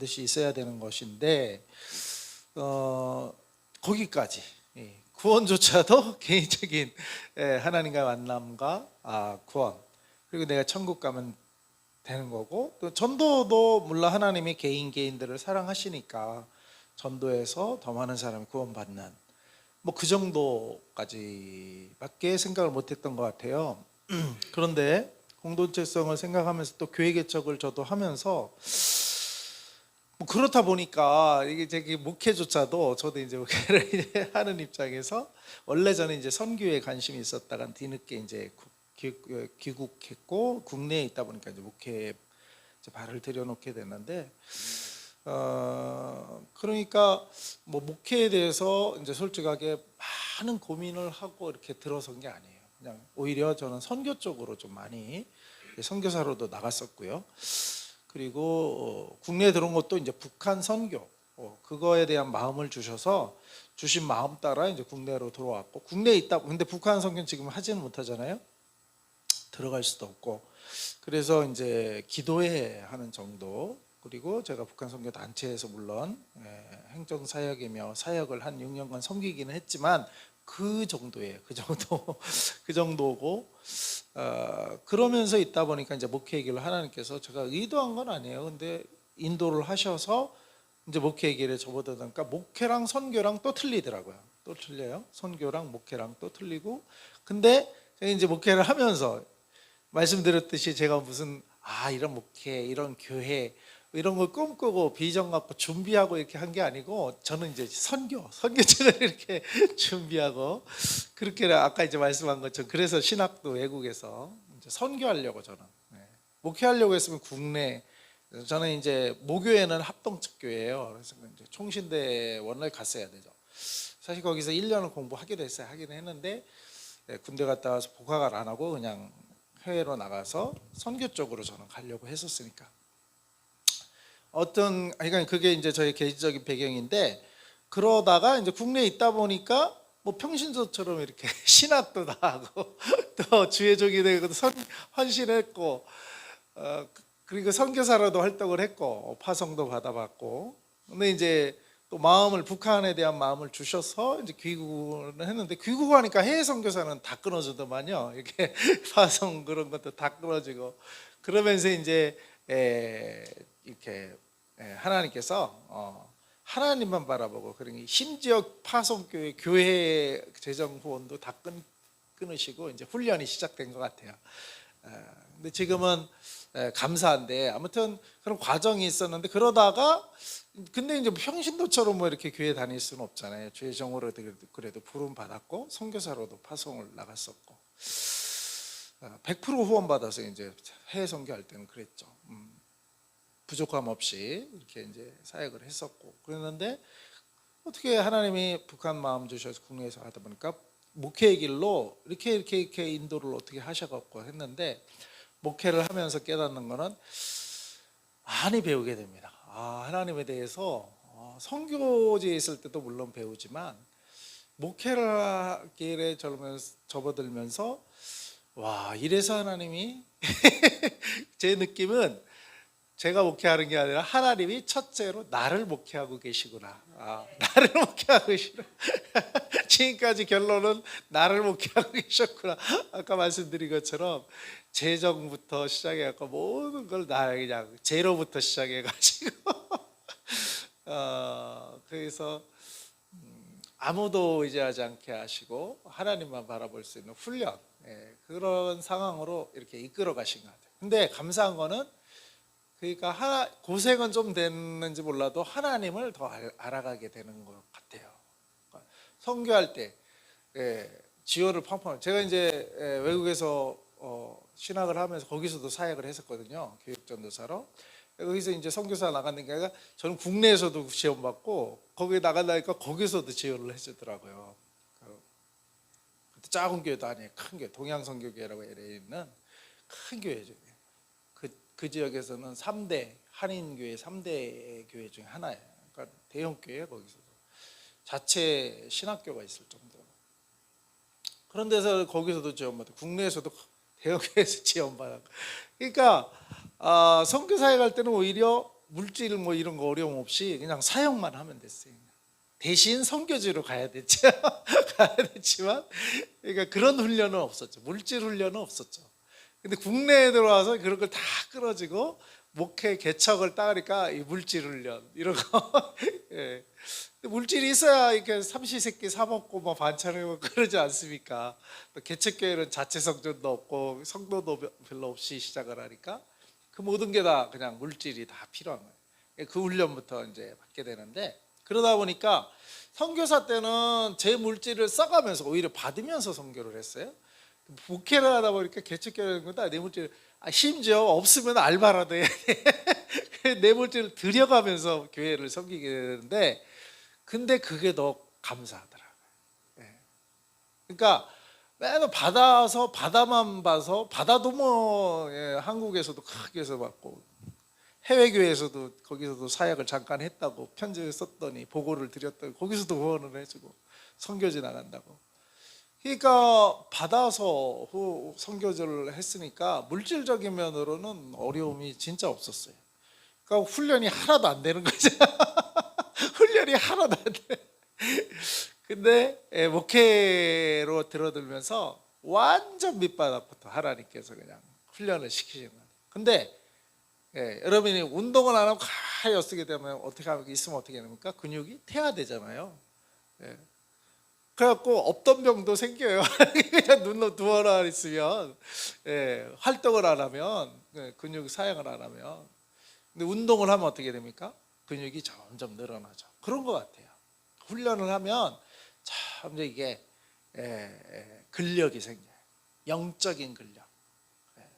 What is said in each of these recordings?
반드시 있어야 되는 것인데 거기까지 구원조차도 개인적인 하나님과의 만남과 구원, 그리고 내가 천국 가면 되는 거고, 또 전도도 물론 하나님이 개인들을 사랑하시니까 전도해서 더 많은 사람이 구원받는 뭐 그 정도까지밖에 생각을 못했던 것 같아요. 그런데 공동체성을 생각하면서 또 교회 개척을 저도 하면서 뭐 그렇다 보니까 이게 제 목회조차도 저도 이제 목회를 이제 하는 입장에서 원래 저는 이제 선교에 관심이 있었다가 뒤늦게 이제 귀국했고 국내에 있다 보니까 이제 목회에 발을 들여놓게 됐는데 그러니까 뭐 목회에 대해서 이제 솔직하게 많은 고민을 하고 이렇게 들어선 게 아니에요. 그냥 오히려 저는 선교 쪽으로 좀 많이 선교사로도 나갔었고요. 그리고 국내에 들어온 것도 이제 북한 선교 그거에 대한 마음을 주셔서 주신 마음 따라 이제 국내로 들어왔고, 국내에 있다. 근데 북한 선교는 지금 하지는 못하잖아요. 들어갈 수도 없고. 그래서 이제 기도회 하는 정도, 그리고 제가 북한 선교 단체에서 물론 행정 사역이며 사역을 한 6년간 섬기기는 했지만 그 정도예요. 그 정도고 그러면서 있다 보니까 이제 목회 얘기를 하나님께서 제가 의도한 건 아니에요. 근데 인도를 하셔서 이제 목회 얘기를 저보다 하니까 목회랑 선교랑 또 틀리더라고요. 또 틀려요. 선교랑 목회랑 또 틀리고. 근데 제가 이제 목회를 하면서 말씀드렸듯이 제가 무슨 이런 목회, 이런 교회 이런 걸 꿈꾸고 비전 갖고 준비하고 이렇게 한 게 아니고, 저는 이제 선교책을 이렇게 준비하고, 그렇게 아까 이제 말씀한 것처럼 그래서 신학도 외국에서 이제 선교하려고 저는 목회하려고 했으면 국내, 저는 이제 모교회는 합동측 교회예요. 그래서 이제 총신대 원래 갔어야 되죠. 사실 거기서 1년을 공부하기도 했어요. 하기는 했는데 군대 갔다 와서 복학을 안 하고 그냥 해외로 나가서 선교 쪽으로 저는 가려고 했었으니까. 그러니까 그게 이제 저의 개인적인 배경인데, 그러다가 이제 국내에 있다 보니까 뭐 평신도처럼 이렇게 신학도 나가고 또 주의 종이 되고 헌신했고 그리고 선교사로도 활동을 했고 파송도 받아봤고. 근데 이제 또 북한에 대한 마음을 주셔서 이제 귀국을 했는데, 귀국하니까 해외 선교사는 다 끊어지더만요. 이렇게 파송 그런 것도 다 끊어지고. 그러면서 이제 이렇게 하나님께서 하나님만 바라보고, 그러니 심지어 파송교회 교회 재정 후원도 다 끊으시고 이제 훈련이 시작된 것 같아요. 근데 지금은 감사한데, 아무튼 그런 과정이 있었는데, 그러다가 근데 이제 평신도처럼 뭐 이렇게 교회 다닐 수는 없잖아요. 주의 정으로 그래도 부름 받았고 선교사로도 파송을 나갔었고 100% 후원 받아서 이제 해외 선교할 때는 그랬죠. 부족함 없이 이렇게 이제 사역을 했었고. 그랬는데 어떻게 하나님이 북한 마음 주셔서 국내에서 하다 보니까 목회의 길로 이렇게 인도를 어떻게 하셔갖고 했는데, 목회를 하면서 깨닫는 거는 많이 배우게 됩니다. 하나님에 대해서 선교지에 있을 때도 물론 배우지만 목회를 하기에 접어들면서 이래서 하나님이 제 느낌은 제가 목회하는 게 아니라 하나님이 첫째로 나를 목회하고 계시구나. 나를 목회하고 계시구나. 지금까지 결론은 나를 목회하고 계셨구나. 아까 말씀드린 것처럼 재정부터 시작해갖고 모든 걸 다 그냥 제로부터 시작해가지고 그래서 아무도 의지하지 않게 하시고 하나님만 바라볼 수 있는 훈련, 그런 상황으로 이렇게 이끌어 가신 것 같아요. 근데 감사한 거는, 그러니까 고생은 좀 됐는지 몰라도 하나님을 더 알아가게 되는 것 같아요. 선교할 때 지원을 팡팡. 제가 이제 외국에서 신학을 하면서 거기서도 사역을 했었거든요. 교육전도사로. 거기서 이제 선교사 나가는 게 아니라 저는 국내에서도 지원받고 거기에 나가려니까 거기서도 지원을 해주더라고요. 작은 교회도 아니에요. 큰 교회, 동양선교교회라고 있는 큰 교회죠. 그 지역에서는 3대 한인교회 3대 교회 중에 하나예요. 그러니까 대형 교회예요. 거기서도 자체 신학교가 있을 정도로. 그런 데서 거기서도 지원받고 국내에서도 대형 교회에서 지원받고. 그러니까 선교사에 갈 때는 오히려 물질 뭐 이런 거 어려움 없이 그냥 사역만 하면 됐어요. 대신 선교지로 가야 됐죠. 가야 됐지만, 그러니까 그런 훈련은 없었죠. 물질 훈련은 없었죠. 근데 국내에 들어와서 그런 걸 다 끌어지고 목회 개척을 따니까 이 물질 훈련 이런 거. 예. 물질이 있어야 이렇게 삼시세끼 사 먹고 뭐 반찬하고 그러지 않습니까? 또 개척교회는 자체 성전도 없고 성도도 별로 없이 시작을 하니까 그 모든 게 다 그냥 물질이 다 필요한 거예요. 그 훈련부터 이제 받게 되는데, 그러다 보니까 선교사 때는 제 물질을 써가면서 오히려 받으면서 선교를 했어요. 목회를 하다 보니까 개척교회는 거다 내 물질, 심지어 없으면 알바라도 해. 내 물질을 들여가면서 교회를 섬기게 되는데, 근데 그게 더 감사하더라고요. 예. 그러니까 맨날 받아서 바다만 봐서, 바다도 뭐 한국에서도 크게 해서 받고 해외 교회에서도 거기서도 사역을 잠깐 했다고 편지를 썼더니 보고를 드렸더니 거기서도 후원을 해주고 선교지 나간다고. 그러니까 받아서 선교지를 했으니까 물질적인 면으로는 어려움이 진짜 없었어요. 그러니까 훈련이 하나도 안 되는 거죠. 훈련이 하나도 안 돼. 근데 목회로 들어들면서 완전 밑바닥부터 하나님께서 그냥 훈련을 시키시는 거예요. 근데 여러분이 운동을 안 하고 가만히 쓰게 되면 어떻게 하면 있으면 어떻게 됩니까? 근육이 퇴화되잖아요. 그래갖고 없던 병도 생겨요. 그냥 눈으로 누워라 있으면, 활동을 안 하면, 근육 사용을 안 하면. 근데 운동을 하면 어떻게 됩니까? 근육이 점점 늘어나죠. 그런 것 같아요. 훈련을 하면 참 이게 근력이 생겨요. 영적인 근력.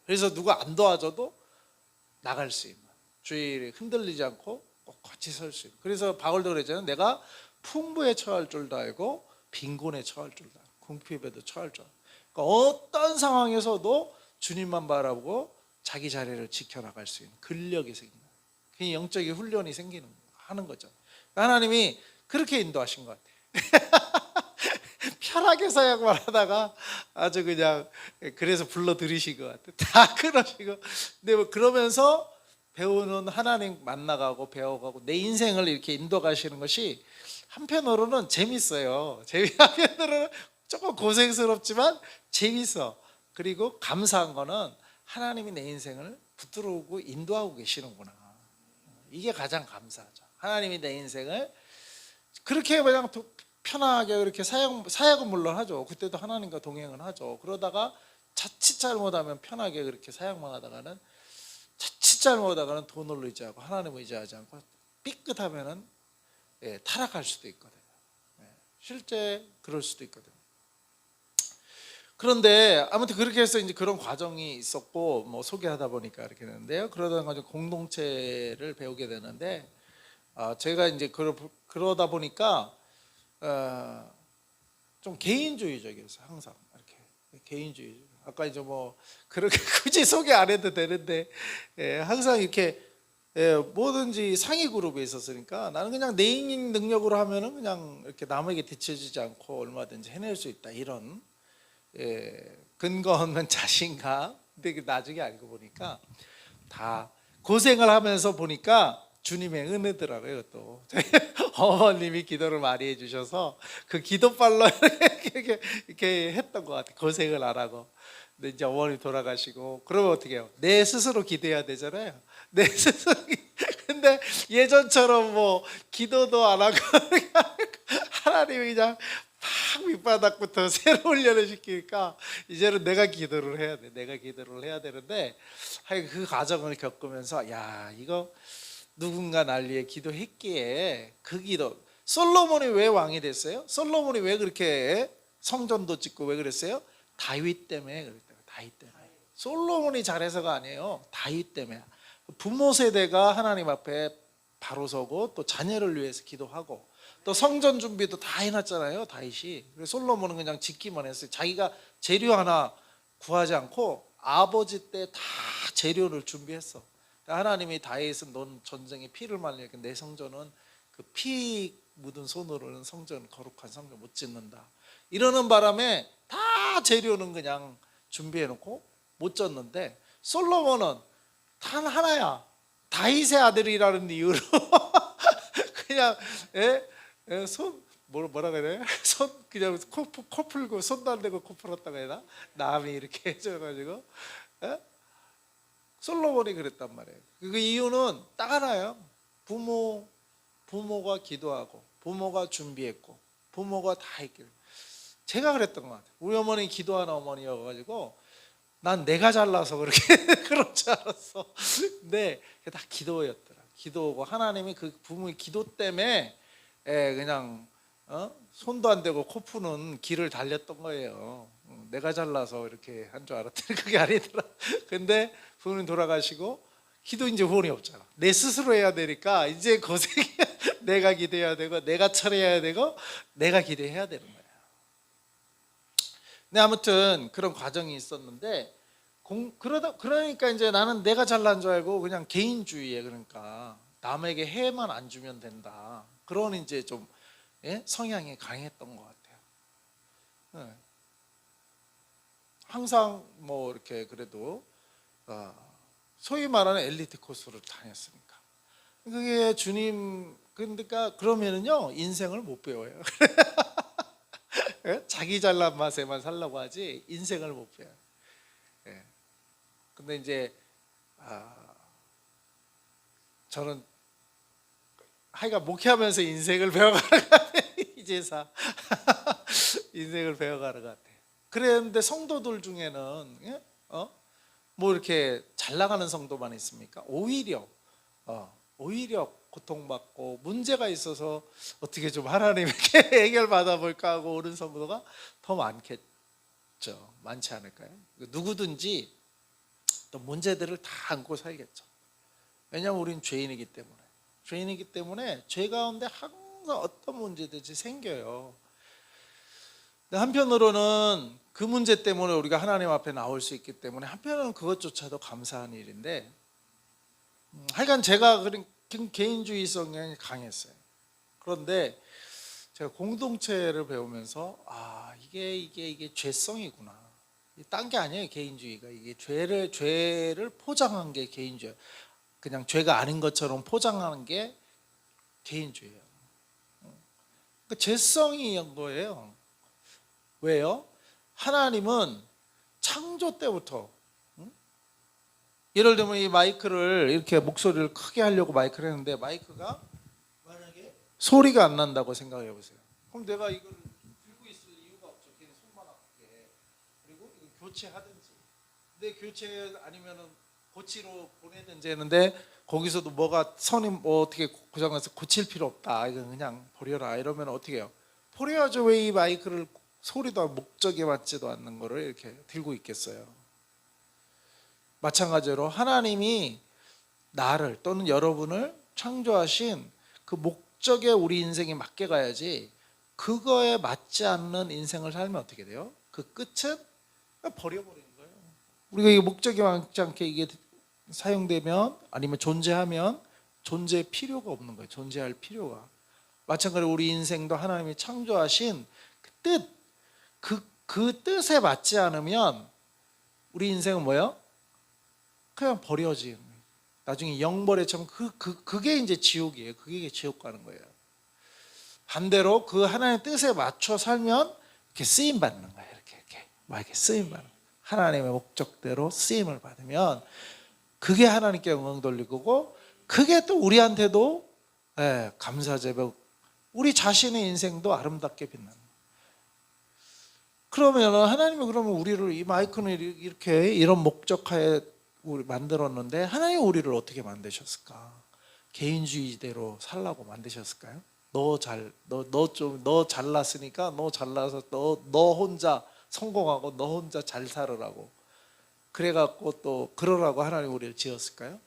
그래서 누가 안 도와줘도 나갈 수 있는, 주일에 흔들리지 않고 꼿꼿이 설 수 있는. 그래서 바울도 그랬잖아요. 내가 풍부에 처할 줄도 알고 빈곤에 처할 줄도 알고 궁핍에도 처할 줄 알고. 그러니까 어떤 상황에서도 주님만 바라보고 자기 자리를 지켜나갈 수 있는 근력이 생기는, 그 영적인 훈련이 생기는 하는 거죠. 하나님이 그렇게 인도하신 것 같아요. 편하게 사역만 하다가 아주 그냥, 그래서 불러들이신 것 같아요. 다 그러시고. 근데 뭐 그러면서 배우는, 하나님 만나가고 배워가고 내 인생을 이렇게 인도 가시는 것이 한편으로는 재밌어요. 한편으로는 조금 고생스럽지만 재밌어. 그리고 감사한 거는 하나님이 내 인생을 붙들고 인도하고 계시는구나. 이게 가장 감사하죠. 하나님이 내 인생을 그렇게 그냥 편하게 그렇게 사역은 물론 하죠. 그때도 하나님과 동행을 하죠. 그러다가 자칫 잘못하면 편하게 그렇게 사역만 하다가는, 자칫 잘못하다가는 돈을 의지하고 하나님을 의지하지 않고 삐끗하면은 타락할 수도 있거든요. 실제 그럴 수도 있거든요. 그런데 아무튼 그렇게 해서 이제 그런 과정이 있었고, 뭐 소개하다 보니까 이렇게 되는데요. 그러다 보니까 공동체를 배우게 되는데, 제가 이제 그러다 보니까 좀 개인주의적이었어요. 항상 이렇게 개인주의. 아까 이제 뭐 그렇게 굳이 소개 안 해도 되는데, 항상 이렇게 뭐든지 상위 그룹에 있었으니까 나는 그냥 내 능력으로 하면은 그냥 이렇게 남에게 뒤처지지 않고 얼마든지 해낼 수 있다, 이런 근거 없는 자신감. 근데 나중에 알고 보니까 다 고생을 하면서 보니까 주님의 은혜더라고요. 또 어머님이 기도를 많이 해주셔서 그 기도빨로 이렇게 했던 것 같아요. 고생을 안 하고. 근데 이제 어머니 돌아가시고 그러면 어떻게 해요? 내 스스로 기도해야 되잖아요. 내 스스로. 근데 예전처럼 뭐 기도도 안 하고 하나님이 그냥 막 밑바닥부터 새로 훈련을 시키니까 이제는 내가 기도를 해야 돼. 내가 기도를 해야 되는데, 그 과정을 겪으면서 야, 이거 누군가 날 위해 기도했기에 그 기도. 솔로몬이 왜 왕이 됐어요? 솔로몬이 왜 그렇게 성전도 짓고 왜 그랬어요? 다윗 때문에 그랬대요. 다윗 때문에. 솔로몬이 잘해서가 아니에요. 다윗 때문에. 부모 세대가 하나님 앞에 바로 서고 또 자녀를 위해서 기도하고 또 성전 준비도 다 해놨잖아요, 다윗이. 그래서 솔로몬은 그냥 짓기만 했어요. 자기가 재료 하나 구하지 않고 아버지 때 다 재료를 준비했어. 하나님이 다윗은 넌 전쟁에 피를 말리니까 내 성전은 그 피 묻은 손으로는 성전, 거룩한 성전 못 짓는다, 이러는 바람에 다 재료는 그냥 준비해 놓고 못 졌는데, 솔로몬은 단 하나야. 다윗의 아들이라는 이유로 그냥 손 뭐라 그래? 손 그냥 코 풀고 손도 안 대고 코 풀었다고 해야 되나? 남이 이렇게 해줘가지고 솔로몬이 그랬단 말이에요. 그 이유는 딱 하나예요. 부모가 기도하고 부모가 준비했고 부모가 다 했길. 제가 그랬던 것 같아요. 우리 어머니 기도하는 어머니여가지고 난 내가 잘나서 그렇게 그런 줄 알았어. 근데 다 기도였더라. 기도고 하나님이 그 부모의 기도 때문에 그냥 손도 안 대고 코 푸는 길을 달렸던 거예요. 내가 잘나서 이렇게 한 줄 알았더니 그게 아니더라. 근데 부모님 돌아가시고 기도 이제 후원이 없잖아. 내 스스로 해야 되니까 이제 고생이야. 내가 기도해야 되고 내가 처리해야 되고 내가 기도해야 되는 거야. 근데 아무튼 그런 과정이 있었는데 그러니까 이제 나는 내가 잘난 줄 알고 그냥 개인주의에 그러니까 남에게 해만 안 주면 된다. 그런 이제 좀 성향이 강했던 것 같아요. 항상 뭐 이렇게 그래도 소위 말하는 엘리트 코스를 다녔으니까 그게 주님 그러니까 그러면은요 인생을 못 배워요. 자기 잘난 맛에만 살려고 하지 인생을 못 배워요. 근데 이제 저는 하여간 목회하면서 인생을 배워가는 것 같아요. 이제사 인생을 배워가는 것 같아요. 그랬는데 성도들 중에는 뭐 이렇게 잘 나가는 성도만 있습니까? 오히려 고통받고 문제가 있어서 어떻게 좀 하나님에게 해결 받아볼까 하고 오는 성도가 더 많겠죠. 많지 않을까요? 누구든지 또 문제들을 다 안고 살겠죠. 왜냐하면 우린 죄인이기 때문에 죄 가운데 항상 어떤 문제든지 생겨요. 근데 한편으로는 그 문제 때문에 우리가 하나님 앞에 나올 수 있기 때문에 한편으로는 그것조차도 감사한 일인데 하여간 제가 개인주의 성향이 강했어요. 그런데 제가 공동체를 배우면서 이게 죄성이구나. 딴 게 아니에요. 개인주의가 이게 죄를 포장한 게 개인주의. 그냥 죄가 아닌 것처럼 포장하는 게 개인주의예요. 그러니까 죄성인 거예요. 왜요? 하나님은 창조 때부터 예를 들면 이 마이크를 이렇게 목소리를 크게 하려고 마이크를 했는데 마이크가 만약에 소리가 안 난다고 생각해 보세요. 그럼 내가 이걸 들고 있을 이유가 없죠. 걔는 손만 아프게. 그리고 이거 교체하든지. 근데 교체 아니면은 고치로 보내든지 했는데 거기서도 뭐가 선이 뭐 어떻게 고장나서 고칠 필요 없다. 이건 그냥 버려라. 이러면 어떻게 해요? 버려야죠. 왜 이 마이크를 소리도 목적에 맞지도 않는 거를 이렇게 들고 있겠어요. 마찬가지로 하나님이 나를 또는 여러분을 창조하신 그 목적에 우리 인생이 맞게 가야지 그거에 맞지 않는 인생을 살면 어떻게 돼요? 그 끝은 버려버리는 거예요. 우리가 이 목적에 맞지 않게 이게 사용되면 아니면 존재하면 존재의 필요가 없는 거예요. 존재할 필요가. 마찬가지로 우리 인생도 하나님이 창조하신 그 뜻, 그 뜻에 맞지 않으면 우리 인생은 뭐예요? 그냥 버려지. 나중에 영벌에 처럼 그게 이제 지옥이에요. 그게 지옥 가는 거예요. 반대로 그 하나님의 뜻에 맞춰 살면 이렇게 쓰임 받는 거예요. 이렇게 쓰임 받는 거예요. 하나님의 목적대로 쓰임을 받으면 그게 하나님께 영광 돌릴 거고 그게 또 우리한테도 감사 제복 우리 자신의 인생도 아름답게 빛나는 거예요. 그러면 하나님이 그러면 우리를 이 마이크는 이렇게 이런 목적하에 우리 만들었는데 하나님 우리를 어떻게 만드셨을까? 개인주의대로 살라고 만드셨을까요? 너 잘났으니까 너 잘나서 너 혼자 성공하고 너 혼자 잘 살으라고 그래갖고 또 그러라고 하나님 우리를 지었을까요?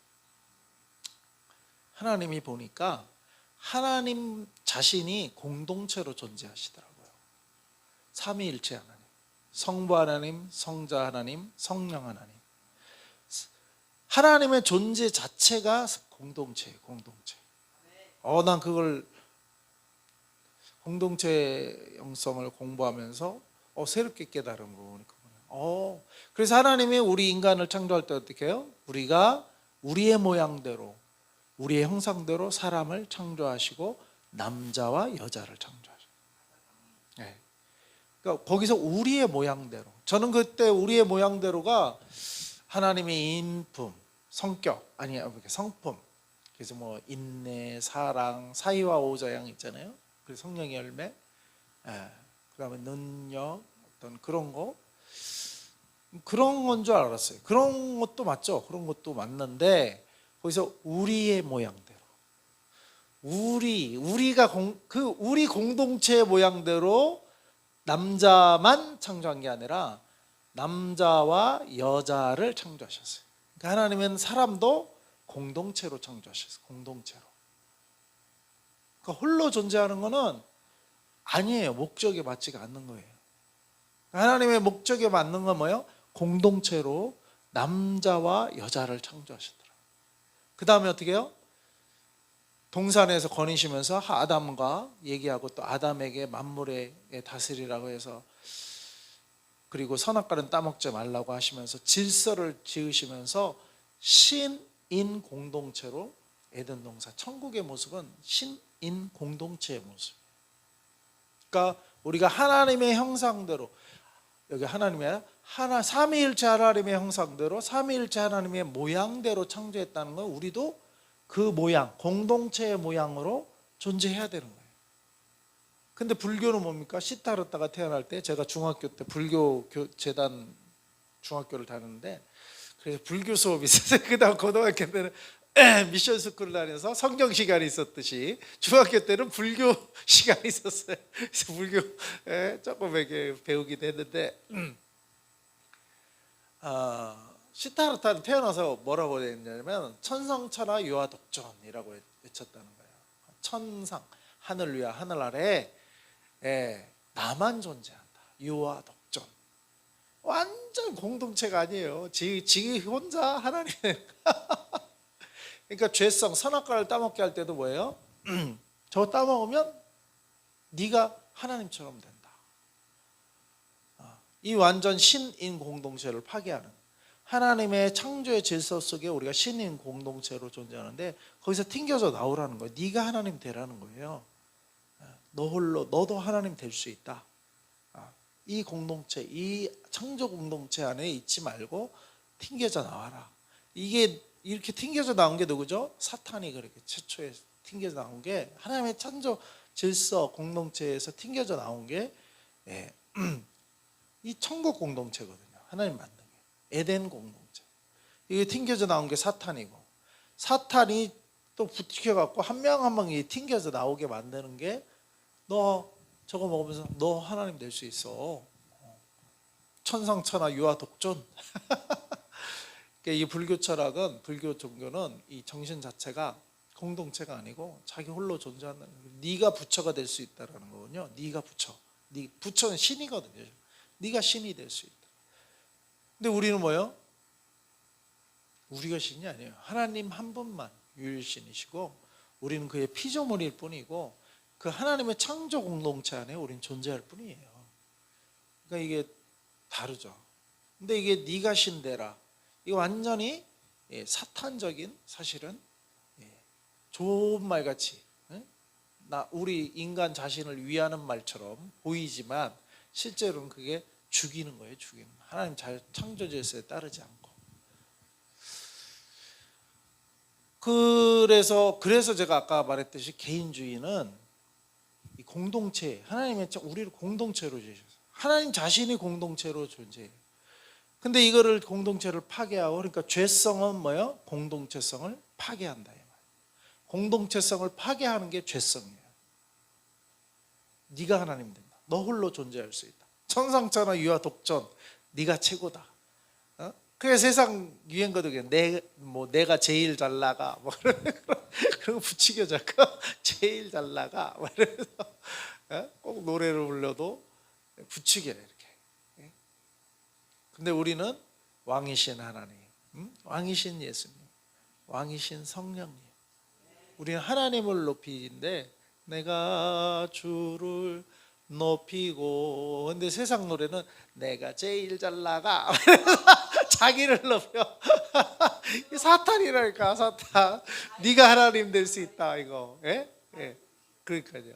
하나님이 보니까 하나님 자신이 공동체로 존재하시더라고요. 삼위일체 하나님, 성부 하나님, 성자 하나님, 성령 하나님. 하나님의 존재 자체가 공동체예요. 공동체. 난 그걸 공동체 영성을 공부하면서 새롭게 깨달은 부분이거든요. 그래서 하나님이 우리 인간을 창조할 때 어떻게 해요? 우리가 우리의 모양대로 우리의 형상대로 사람을 창조하시고 남자와 여자를 창조하셨어요. 네. 그러니까 거기서 우리의 모양대로, 저는 그때 우리의 모양대로가 하나님의 인품, 성격, 아니 성품, 그래서 뭐 인내, 사랑, 사이와 오자양 있잖아요. 그리고 성령의 열매, 그다음에 능력, 어떤 그런 거, 그런 건 줄 알았어요. 그런 것도 맞죠. 그런 것도 맞는데 거기서 우리의 모양대로, 우리가 우리 공동체의 모양대로 남자만 창조한 게 아니라 남자와 여자를 창조하셨어요. 그러니까 하나님은 사람도 공동체로 창조하셨어요. 공동체로. 그러니까 홀로 존재하는 것은 아니에요. 목적에 맞지가 않는 거예요. 하나님의 목적에 맞는 건 뭐예요? 공동체로 남자와 여자를 창조하셨더라. 그 다음에 어떻게 해요? 동산에서 거니시면서 아담과 얘기하고 또 아담에게 만물의 다스리라고 해서, 그리고 선악과는 따먹지 말라고 하시면서 질서를 지으시면서 신인 공동체로 에덴 동산, 천국의 모습은 신인 공동체의 모습. 그러니까 우리가 하나님의 형상대로, 여기 하나님의 삼위일체 하나님의 형상대로 삼위일체 하나님의 모양대로 창조했다는 건 우리도 그 모양, 공동체의 모양으로 존재해야 되는 거예요. 근데 불교는 뭡니까? 시타르타가 태어날 때, 제가 중학교 때 불교 재단 중학교를 다녔는데, 그래서 불교 수업이 있었어요. 그 다음 고등학교 때는 미션 스쿨을 다녀서 성경 시간이 있었듯이 중학교 때는 불교 시간이 있었어요. 그래서 불교 조금 배우기도 했는데, 시타르타는 태어나서 뭐라고 했냐면 천상천하 유아독존이라고 외쳤다는 거예요. 천상, 하늘 위와 하늘 아래 나만 존재한다. 유아독존. 완전 공동체가 아니에요. 지 혼자 하나님. 그러니까 죄성, 선악과를 따먹게 할 때도 뭐예요? 저거 따먹으면 네가 하나님처럼 된다. 이 완전 신인 공동체를 파괴하는, 하나님의 창조의 질서 속에 우리가 신인 공동체로 존재하는데 거기서 튕겨져 나오라는 거예요. 네가 하나님 되라는 거예요. 너 홀로, 너도 하나님 될 수 있다. 이 공동체, 이 창조 공동체 안에 있지 말고 튕겨져 나와라. 이게 이렇게 튕겨져 나온 게 누구죠? 사탄이 그렇게 최초에 튕겨져 나온 게, 하나님의 창조 질서 공동체에서 튕겨져 나온 게 이 천국 공동체거든요. 하나님 만든 게 에덴 공동체. 이게 튕겨져 나온 게 사탄이고, 사탄이 또 부추겨갖고 한 명 한 명이 튕겨져 나오게 만드는 게, 너 저거 먹으면서 너 하나님 될 수 있어. 천상천하 유아독존. 이 불교 철학은, 불교 종교는 이 정신 자체가 공동체가 아니고 자기 홀로 존재하는, 네가 부처가 될 수 있다라는 거군요. 네가 부처. 부처는 신이거든요. 네가 신이 될 수 있다. 근데 우리는 뭐예요? 우리가 신이 아니에요. 하나님 한 분만 유일신이시고 우리는 그의 피조물일 뿐이고 그 하나님의 창조 공동체 안에 우리는 존재할 뿐이에요. 그러니까 이게 다르죠. 근데 이게 네가 신되라, 이거 완전히 사탄적인, 사실은 좋은 말같이 우리 인간 자신을 위하는 말처럼 보이지만 실제로는 그게 죽이는 거예요. 죽이는, 하나님 창조 질서에 따르지 않고. 그래서 제가 아까 말했듯이 개인주의는 이 공동체, 하나님의 우리를 공동체로 주셨어요. 하나님 자신이 공동체로 존재해요. 근데 이거를 공동체를 파괴하고, 그러니까 죄성은 뭐예요? 공동체성을 파괴한다. 공동체성을 파괴하는 게 죄성이에요. 네가 하나님 된다. 너 홀로 존재할 수 있다. 천상천하 유아독존. 네가 최고다. 그게 세상 유행거든요. 내가 제일 잘 나가. 뭐 그런 거 부추겨 자꾸. 제일 잘 나가. 뭐 이러면서 꼭 노래를 불러도 부추겨요, 이렇게. 근데 우리는 왕이신 하나님, 왕이신 예수님, 왕이신 성령님. 우리는 하나님을 높이는데 내가 주를 높이고, 근데 세상 노래는 내가 제일 잘 나가. 자기를 높여. 사탄이랄까, 사탄. 네가 하나님 될 수 있다 이거. 예? 예. 그러니까요.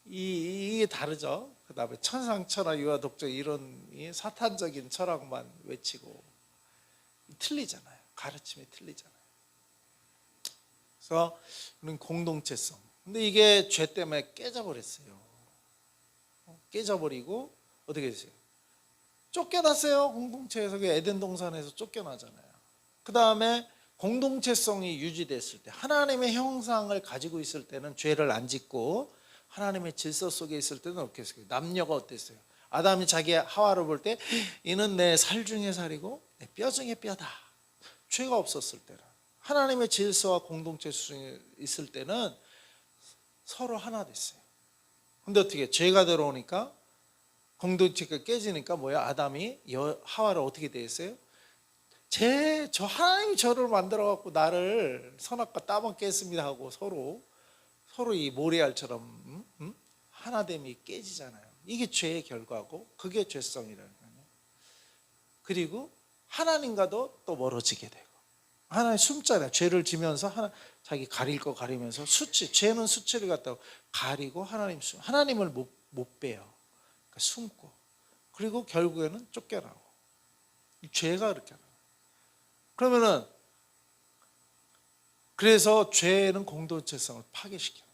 이게 다르죠. 그다음에 천상천하 유아독자 이런 이 사탄적인 철학만 외치고 틀리잖아요. 가르침이 틀리잖아요. 그래서 우리는 공동체성. 근데 이게 죄 때문에 깨져버렸어요. 깨져버리고 어떻게 됐어요? 쫓겨났어요. 공동체에서. 그 에덴 동산에서 쫓겨나잖아요. 그 다음에 공동체성이 유지됐을 때, 하나님의 형상을 가지고 있을 때는 죄를 안 짓고 하나님의 질서 속에 있을 때는 어떻게 했어요? 남녀가 어땠어요? 아담이 자기 하와를 볼 때 이는 내 살 중에 살이고 내 뼈 중에 뼈다. 죄가 없었을 때는, 하나님의 질서와 공동체 속에 있을 때는 서로 하나 됐어요. 근데 어떻게 죄가 들어오니까 공동체가 깨지니까 뭐야? 아담이 하와를 어떻게 대했어요? 저 하나님이 저를 만들어 갖고 나를 선악과 따먹게 했습니다 하고 서로 이 모래알처럼 하나됨이 깨지잖아요. 이게 죄의 결과고 그게 죄성이라는 거예요. 그리고 하나님과도 또 멀어지게 되고, 하나님 숨잖아요. 죄를 지면서 자기 가릴 거 가리면서 죄는 수치를 갖다가 가리고 하나님을 못 빼요. 그러니까 숨고, 그리고 결국에는 쫓겨나고. 죄가 그렇게 하는 거예요. 그러면은 그래서 죄는 공동체성을 파괴시켜요.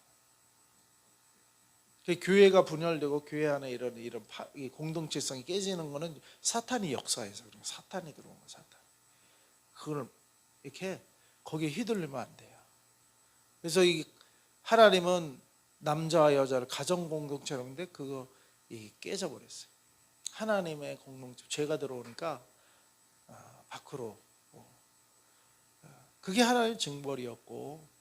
교회가 분열되고 교회 안에 이런 공동체성이 깨지는 거는 사탄이 역사해서 그래요. 사탄이 들어온 거예요. 사탄. 그걸 이렇게 거기에 휘둘리면 안 돼요. 그래서 하나님은 남자와 여자를 가정 공동체로 했는데 그거 깨져버렸어요. 하나님의 공동체, 죄가 들어오니까 밖으로. 그게 하나님의 징벌이었고,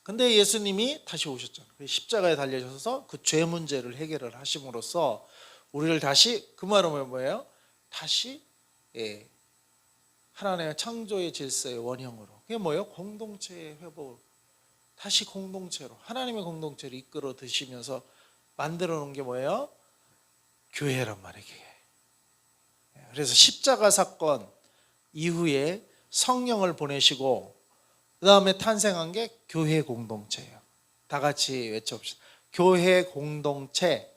근데 예수님이 다시 오셨잖아요. 십자가에 달려셔서 그 죄 문제를 해결을 하심으로써 우리를 다시, 그 말은 뭐예요? 다시 하나님의 창조의 질서의 원형으로, 그게 뭐예요? 공동체의 회복, 다시 공동체로, 하나님의 공동체를 이끌어 드시면서 만들어 놓은 게 뭐예요? 교회란 말이에요. 그래서 십자가 사건 이후에 성령을 보내시고 그 다음에 탄생한 게 교회 공동체예요. 다 같이 외쳐봅시다. 교회 공동체.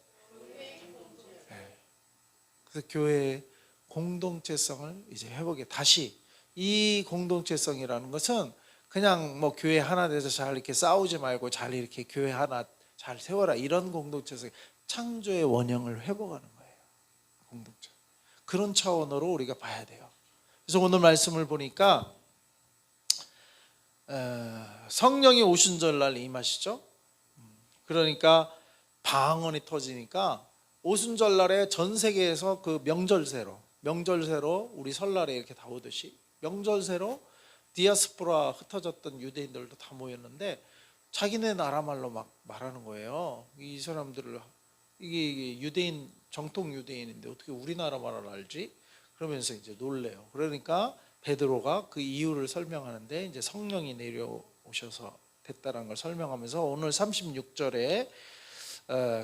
그래서 교회의 공동체성을 이제 회복해 다시. 이 공동체성이라는 것은 그냥 뭐 교회 하나 돼서 잘 이렇게 싸우지 말고 잘 이렇게 교회 하나 잘 세워라 이런 공동체성, 창조의 원형을 회복하는 거예요. 공동체. 그런 차원으로 우리가 봐야 돼요. 그래서 오늘 말씀을 보니까 성령이 오신 전날 임하시죠. 그러니까 방언이 터지니까 오순절날에 전 세계에서 그 명절세로 우리 설날에 이렇게 다 오듯이 명절세로 디아스포라 흩어졌던 유대인들도 다 모였는데 자기네 나라 말로 막 말하는 거예요. 이 사람들을, 이게 유대인, 정통 유대인인데 어떻게 우리나라 말을 알지? 그러면서 이제 놀래요. 그러니까 베드로가 그 이유를 설명하는데 이제 성령이 내려오셔서 됐다는 걸 설명하면서 오늘 36절에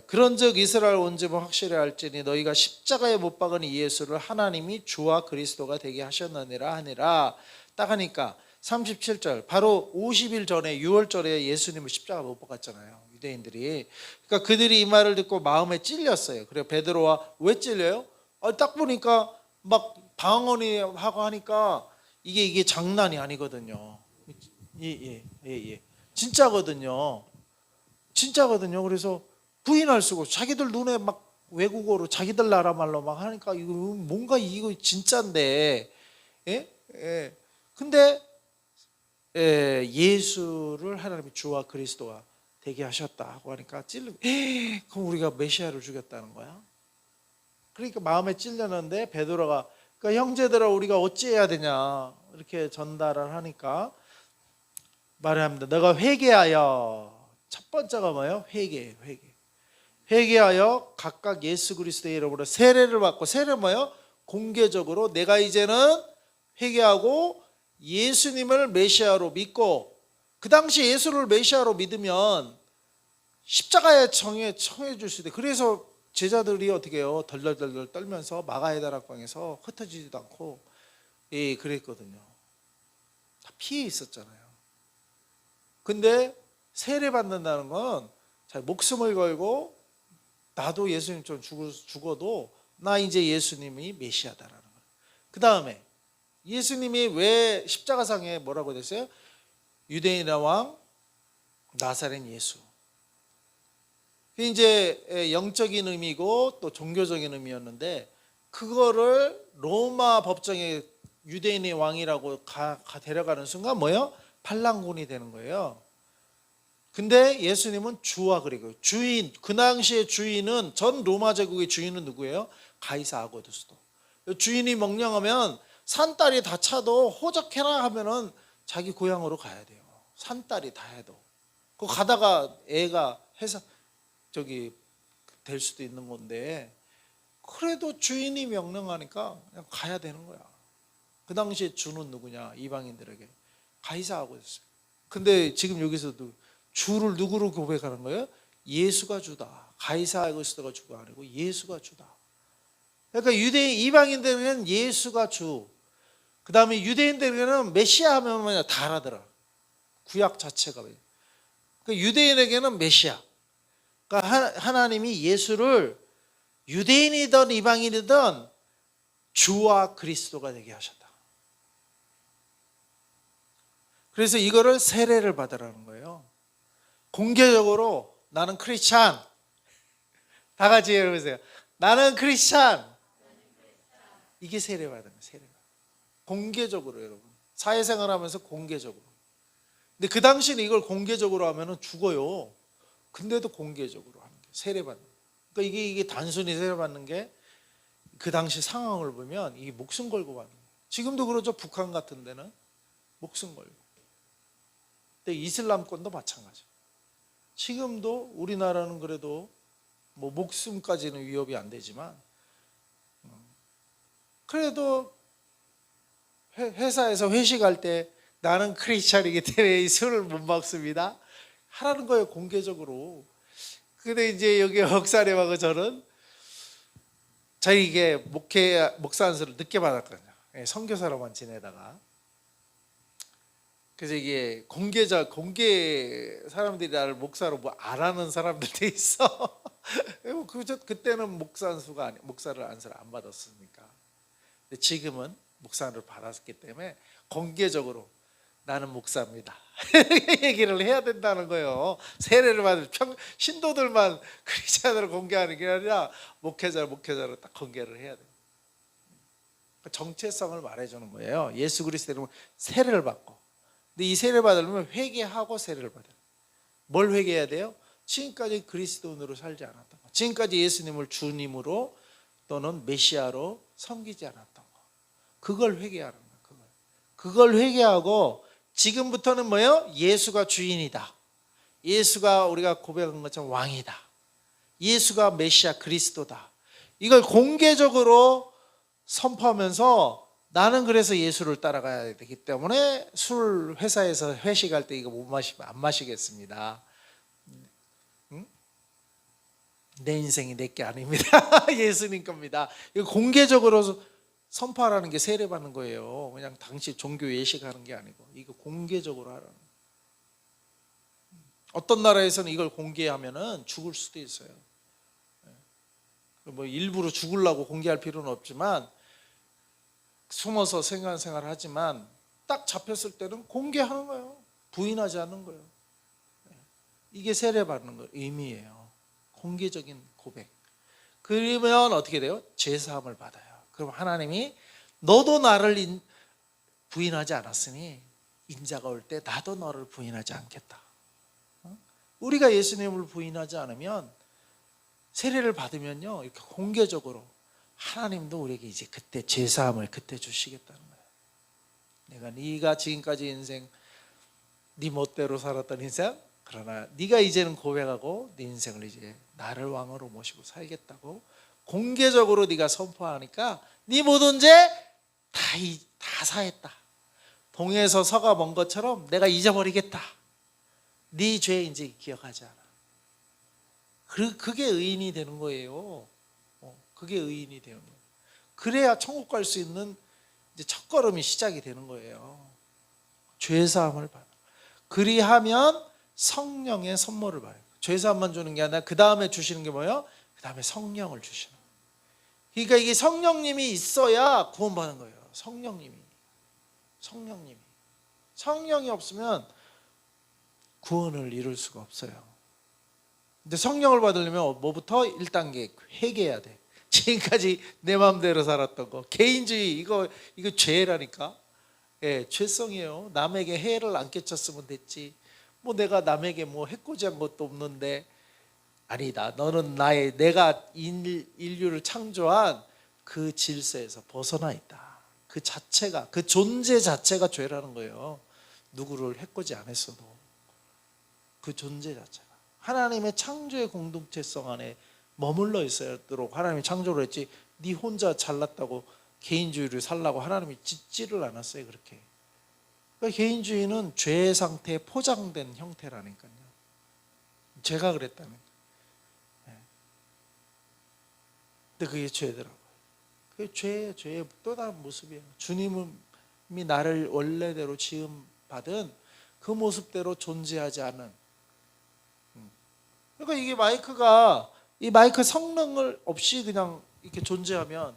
그런즉 이스라엘 온 집은 확실히 알지니 너희가 십자가에 못 박은 이 예수를 하나님이 주와 그리스도가 되게 하셨느니라 하니라. 딱 하니까 37절, 바로 50일 전에 6월절에 예수님을 십자가 못 박았잖아요, 유대인들이. 그러니까 그들이 이 말을 듣고 마음에 찔렸어요. 그래서 베드로와, 왜 찔려요? 딱 보니까 막 방언이 하고 하니까 이게 장난이 아니거든요. 진짜거든요. 그래서 부인할 수가 없고 자기들 눈에 막 외국어로 자기들 나라 말로 막 하니까 이거 뭔가 이거 진짜인데, 근데 예수를 하나님이 주와 그리스도가 되게 하셨다고 하니까 찔리고, 그럼 우리가 메시아를 죽였다는 거야? 그러니까 마음에 찔렸는데 베드로가, 그러니까 형제들아 우리가 어찌해야 되냐 이렇게 전달을 하니까 말합니다. 너가 회개하여, 첫 번째가 뭐예요? 회개하여 각각 예수 그리스도의 이름으로 세례를 받고, 세례는 뭐예요? 공개적으로 내가 이제는 회개하고 예수님을 메시아로 믿고, 그 당시 예수를 메시아로 믿으면 십자가에 처해 줄 수 있대. 그래서 제자들이 어떻게 해요? 덜덜덜덜 떨면서 마가의 다락방에서 흩어지지도 않고 그랬거든요. 다 피해 있었잖아요. 근데 세례 받는다는 건 목숨을 걸고 나도 예수님처럼 죽어도 나 이제 예수님이 메시아다라는 거예요. 그 다음에 예수님이 왜 십자가상에 뭐라고 됐어요? 유대인의 왕 나사렛 예수. 이제 영적인 의미고 또 종교적인 의미였는데 그거를 로마 법정에 유대인의 왕이라고 데려가는 순간 뭐예요? 반란군이 되는 거예요. 근데 예수님은 주와 그리고 주인, 그 당시의 주인은 전 로마 제국의 주인은 누구예요? 가이사 아고두스도. 주인이 명령하면 산딸이 다 차도 호적해라 하면은 자기 고향으로 가야 돼요. 산딸이 다 해도. 그 가다가 애가 해서 될 수도 있는 건데 그래도 주인이 명령하니까 그냥 가야 되는 거야. 그 당시에 주는 누구냐? 이방인들에게 가이사 아고두스. 근데 지금 여기서도 주를 누구로 고백하는 거예요? 예수가 주다. 가이사 아고두스가 주가 아니고 예수가 주다. 그러니까 유대인 이방인들에게는 예수가 주. 그 다음에 유대인들에게는 메시아 하면 뭐냐 다 알아들어. 구약 자체가. 그러니까 유대인에게는 메시아. 그러니까 하나님이 예수를 유대인이든 이방인이든 주와 그리스도가 되게 하셨다. 그래서 이거를 세례를 받으라는 거예요. 공개적으로 나는 크리스찬. 다 같이 해보세요. 나는 크리스찬. 이게 세례 받는 거예요. 세례. 공개적으로 여러분. 사회생활하면서 공개적으로. 근데 그 당시는 이걸 공개적으로 하면은 죽어요. 근데도 공개적으로 하는 게 세례받는. 그러니까 이게 단순히 세례받는 게 그 당시 상황을 보면 이게 목숨 걸고 받는 거예요. 지금도 그러죠. 북한 같은 데는 목숨 걸고. 근데 이슬람권도 마찬가지. 지금도 우리나라는 그래도 뭐 목숨까지는 위협이 안 되지만 그래도 회사에서 회식할 때 나는 크리스찬이기 때문에 이 술을 못 먹습니다 하라는 거예요. 공개적으로. 근데 이제 여기 목사님하고 저는 저희 이게 목사 안수를 늦게 받았거든요. 선교사로만 지내다가. 그래서 이게 공개 사람들이 나를 목사로 뭐 안 하는 사람들도 있어. 그때는 목사를 안수를 안 받았으니까. 근데 지금은 목사를 받았기 때문에 공개적으로 나는 목사입니다. 얘기를 해야 된다는 거예요. 세례를 받을 신도들만 크리스찬으로 공개하는 게 아니라 목회자로 딱 공개를 해야 돼요. 정체성을 말해주는 거예요. 예수 그리스도로 세례를 받고. 근데 이 세례를 받으려면 회개하고 세례를 받아요. 뭘 회개해야 돼요? 지금까지 그리스도인으로 살지 않았던 거. 지금까지 예수님을 주님으로 또는 메시아로 섬기지 않았던 거. 그걸 회개하는 거예요. 그걸 회개하고 지금부터는 뭐예요? 예수가 주인이다. 예수가 우리가 고백한 것처럼 왕이다. 예수가 메시아 그리스도다. 이걸 공개적으로 선포하면서 나는 그래서 예수를 따라가야 되기 때문에 술 회사에서 회식할 때 이거 못 마시면 안 마시겠습니다. 응? 내 인생이 내게 아닙니다. 예수님 겁니다. 이거 공개적으로 선포하라는 게 세례받는 거예요. 그냥 당시 종교 예식하는 게 아니고 이거 공개적으로 하라는 거예요. 어떤 나라에서는 이걸 공개하면은 죽을 수도 있어요. 뭐 일부러 죽으려고 공개할 필요는 없지만 숨어서 생활을 하지만 딱 잡혔을 때는 공개하는 거예요. 부인하지 않는 거예요. 이게 세례받는 거 의미예요. 공개적인 고백. 그러면 어떻게 돼요? 죄사함을 받아요. 그럼 하나님이 너도 나를 부인하지 않았으니 인자가 올 때 나도 너를 부인하지 않겠다. 우리가 예수님을 부인하지 않으면 세례를 받으면요 이렇게 공개적으로 하나님도 우리에게 이제 그때 죄사함을 그때 주시겠다는 거예요. 네가 지금까지 인생 네 멋대로 살았던 인생, 그러나 네가 이제는 고백하고 네 인생을 이제 나를 왕으로 모시고 살겠다고 공개적으로 네가 선포하니까 네 모든 죄 다 사했다. 동에서 서가 먼 것처럼 내가 잊어버리겠다. 네 죄 이제 기억하지 않아. 그게 의인이 되는 거예요. 그게 의인이 되는 거예요. 그래야 천국 갈 수 있는 이제 첫걸음이 시작이 되는 거예요. 죄사함을 받아. 그리하면 성령의 선물을 받아요. 죄사함만 주는 게 아니라 그 다음에 주시는 게 뭐예요? 그 다음에 성령을 주시는 거예요. 그러니까 이게 성령님이 있어야 구원받는 거예요. 성령님이. 성령이 없으면 구원을 이룰 수가 없어요. 근데 성령을 받으려면 뭐부터? 1단계 회개해야 돼. 지금까지 내 마음대로 살았던 거, 개인주의, 이거 죄라니까. 예, 죄성이에요. 남에게 해를 안 끼쳤으면 됐지. 뭐 내가 남에게 뭐 해코지한 것도 없는데. 아니다. 너는 내가 인류를 창조한 그 질서에서 벗어나 있다. 그 자체가, 그 존재 자체가 죄라는 거예요. 누구를 해코지 안 했어도 그 존재 자체가 하나님의 창조의 공동체성 안에 머물러 있어야도록 하나님이 창조를 했지. 네 혼자 잘났다고 개인주의를 살라고 하나님이 짓지를 않았어요. 그렇게. 그러니까 개인주의는 죄의 상태에 포장된 형태라니까요. 제가 그랬다는 거예요. 근데 그게 죄더라고요. 그게 죄의 또 다른 모습이에요. 주님이 나를 원래대로 지음받은 그 모습대로 존재하지 않은. 그러니까 이게 이 마이크 성능을 없이 그냥 이렇게 존재하면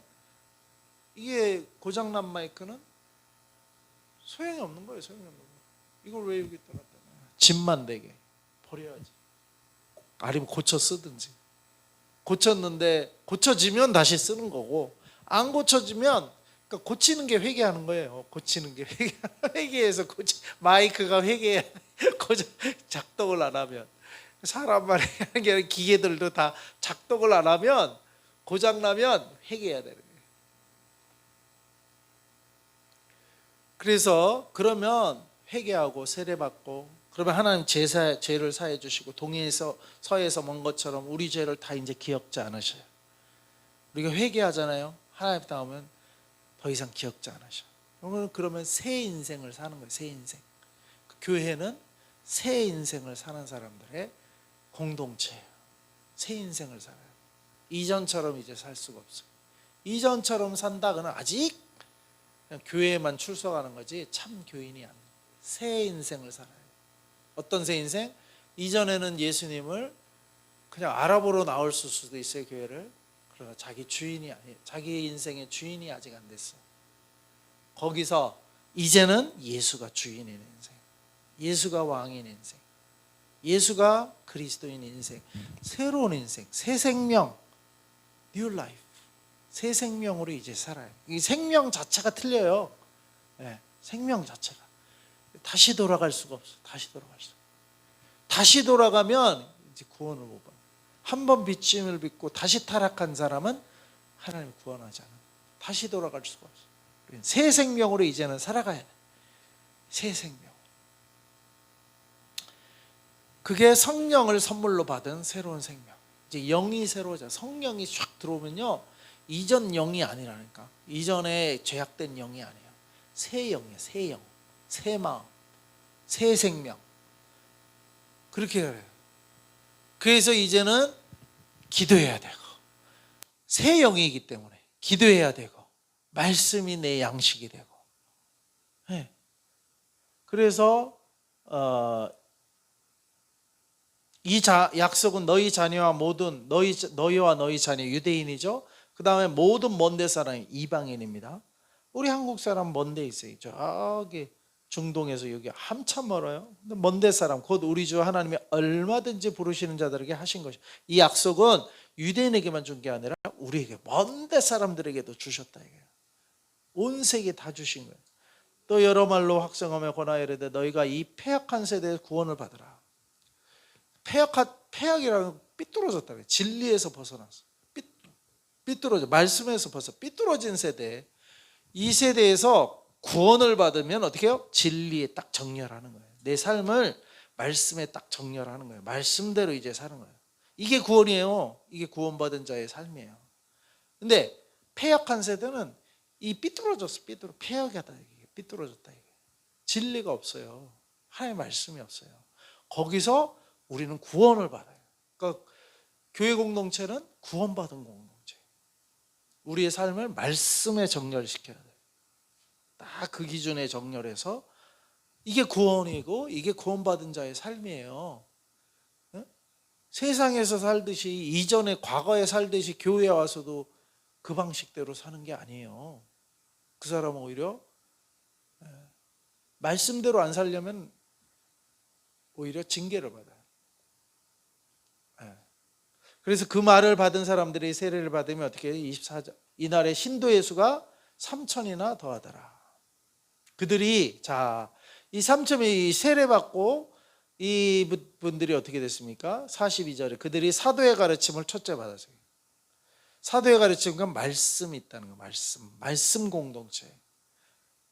이게 고장난 마이크는 소용이 없는 거예요. 소용이 없는 거예요. 이걸 왜 여기 떠났다? 짐만 되게 버려야지. 아니면 고쳐 쓰든지. 고쳤는데 고쳐지면 다시 쓰는 거고, 안 고쳐지면, 그러니까 고치는 게 회개하는 거예요. 고치는 게 회개해서 마이크가 회개해야 작동을 안 하면, 사람만 하는 게 아니라 기계들도 다 작동을 안 하면, 고장 나면 회개해야 되는 거예요. 그래서 그러면 회개하고 세례받고, 그러면 하나님 죄를 사해 주시고 동에서 서에서 먼 것처럼 우리 죄를 다 이제 기억지 않으셔요. 우리가 회개하잖아요. 하나님 앞에 나오면 더 이상 기억지 않으셔. 그러면 새 인생을 사는 거예요. 새 인생. 교회는 새 인생을 사는 사람들의 공동체예요. 새 인생을 살아요. 이전처럼 이제 살 수가 없어요. 이전처럼 산다 그는 아직 그냥 교회에만 출석하는 거지 참 교인이 아니에요. 새 인생을 살아요. 어떤 새 인생? 이전에는 예수님을 그냥 알아보러 나올 수도 있어요, 교회를. 그러나 자기 주인이 아니에요. 자기 인생의 주인이 아직 안 됐어. 거기서 이제는 예수가 주인인 인생, 예수가 왕인 인생, 예수가 그리스도인 인생, 새로운 인생, 새 생명, 뉴 라이프, 새 생명으로 이제 살아요. 이 생명 자체가 틀려요. 네, 생명 자체가. 다시 돌아갈 수가 없어. 다시 돌아가면 이제 구원을 못 받아. 한번 빚짐을 빚고 다시 타락한 사람은 하나님 구원하지 않아. 다시 돌아갈 수가 없어. 새 생명으로 이제는 살아가야 돼. 새 생명. 그게 성령을 선물로 받은 새로운 생명. 이제 영이 새로워져. 성령이 쫙 들어오면요, 이전 영이 아니라니까. 이전에 죄악된 영이 아니에요. 새 영이에요. 새 영, 새 마음, 새 생명. 그렇게 그래요. 그래서 이제는 기도해야 되고, 새 영이기 때문에 기도해야 되고, 말씀이 내 양식이 되고. 네. 그래서 이 약속은 너희 자녀와 모든 너희와 너희 자녀, 유대인이죠. 그 다음에 모든 먼데 사람이 이방인입니다. 우리 한국 사람 먼데 있어요. 저기 중동에서 여기 한참 멀어요. 근데 먼데 사람, 곧 우리 주 하나님이 얼마든지 부르시는 자들에게 하신 것이, 이 약속은 유대인에게만 준 게 아니라 우리에게 먼데 사람들에게도 주셨다 이거예요. 온 세계 다 주신 거예요. 또 여러 말로 확성하며 권하여 이르되 너희가 이 패역한 세대의 구원을 받으라. 패역이라는 건 삐뚤어졌다. 진리에서 벗어났어. 삐뚤어져. 말씀에서 삐뚤어진 세대. 이 세대에서 구원을 받으면 어떻게 해요? 진리에 딱 정렬하는 거예요. 내 삶을 말씀에 딱 정렬하는 거예요. 말씀대로 이제 사는 거예요. 이게 구원이에요. 이게 구원받은 자의 삶이에요. 근데 패역한 세대는 이 삐뚤어졌어. 패역하다. 삐뚤어졌다. 진리가 없어요. 하나님의 말씀이 없어요. 거기서 우리는 구원을 받아요. 그러니까 교회 공동체는 구원받은 공동체. 우리의 삶을 말씀에 정렬시켜야 돼요. 딱 그 기준에 정렬해서 이게 구원이고 이게 구원받은 자의 삶이에요. 응? 세상에서 살듯이 이전에 과거에 살듯이 교회에 와서도 그 방식대로 사는 게 아니에요. 그 사람은 오히려 말씀대로 안 살려면 오히려 징계를 받아요. 그래서 그 말을 받은 사람들이 세례를 받으면 어떻게 해요? 24절 이날에 신도의 수가 3천이나 더하더라. 그들이 이 3천이 세례받고 이 분들이 어떻게 됐습니까? 42절에 그들이 사도의 가르침을 첫째 받았어요. 사도의 가르침은 말씀이 있다는 거예요. 말씀 공동체.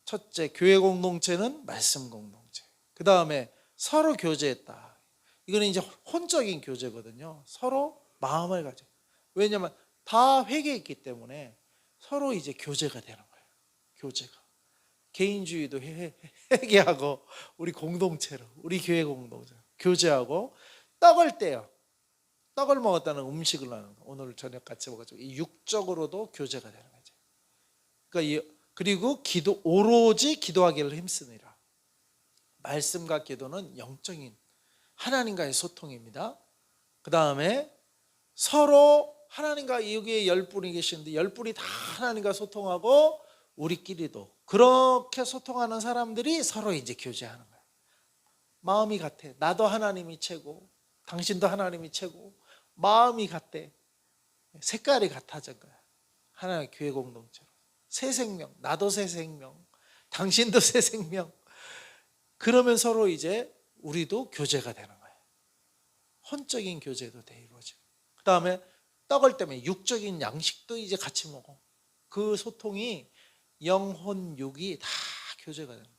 첫째 교회 공동체는 말씀 공동체. 그 다음에 서로 교제했다. 이거는 이제 혼적인 교제거든요. 서로 마음을 가져. 왜냐하면 다 회개했기 때문에 서로 이제 교제가 되는 거예요. 교제가. 개인주의도 회개하고 우리 공동체로 우리 교회 공동체 교제하고 떡을 떼요. 떡을 먹었다는 음식을 나누는 거. 오늘 저녁 같이 먹었죠. 이 육적으로도 교제가 되는 거죠. 그러니까 그리고 오로지 기도하기를 힘쓰니라. 말씀과 기도는 영적인 하나님과의 소통입니다. 그 다음에 서로 하나님과 여기에 10분이 계시는데 10분이 다 하나님과 소통하고 우리끼리도 그렇게 소통하는 사람들이 서로 이제 교제하는 거예요. 마음이 같아. 나도 하나님이 최고, 당신도 하나님이 최고. 마음이 같대. 색깔이 같아진 거야. 하나님의 교회 공동체로. 새 생명, 나도 새 생명, 당신도 새 생명. 그러면 서로 이제 우리도 교제가 되는 거예요. 혼적인 교제도 돼 이루어지고. 그 다음에 떡을 때문에 육적인 양식도 이제 같이 먹어. 그 소통이 영혼, 육이 다 교제가 되는 거예요.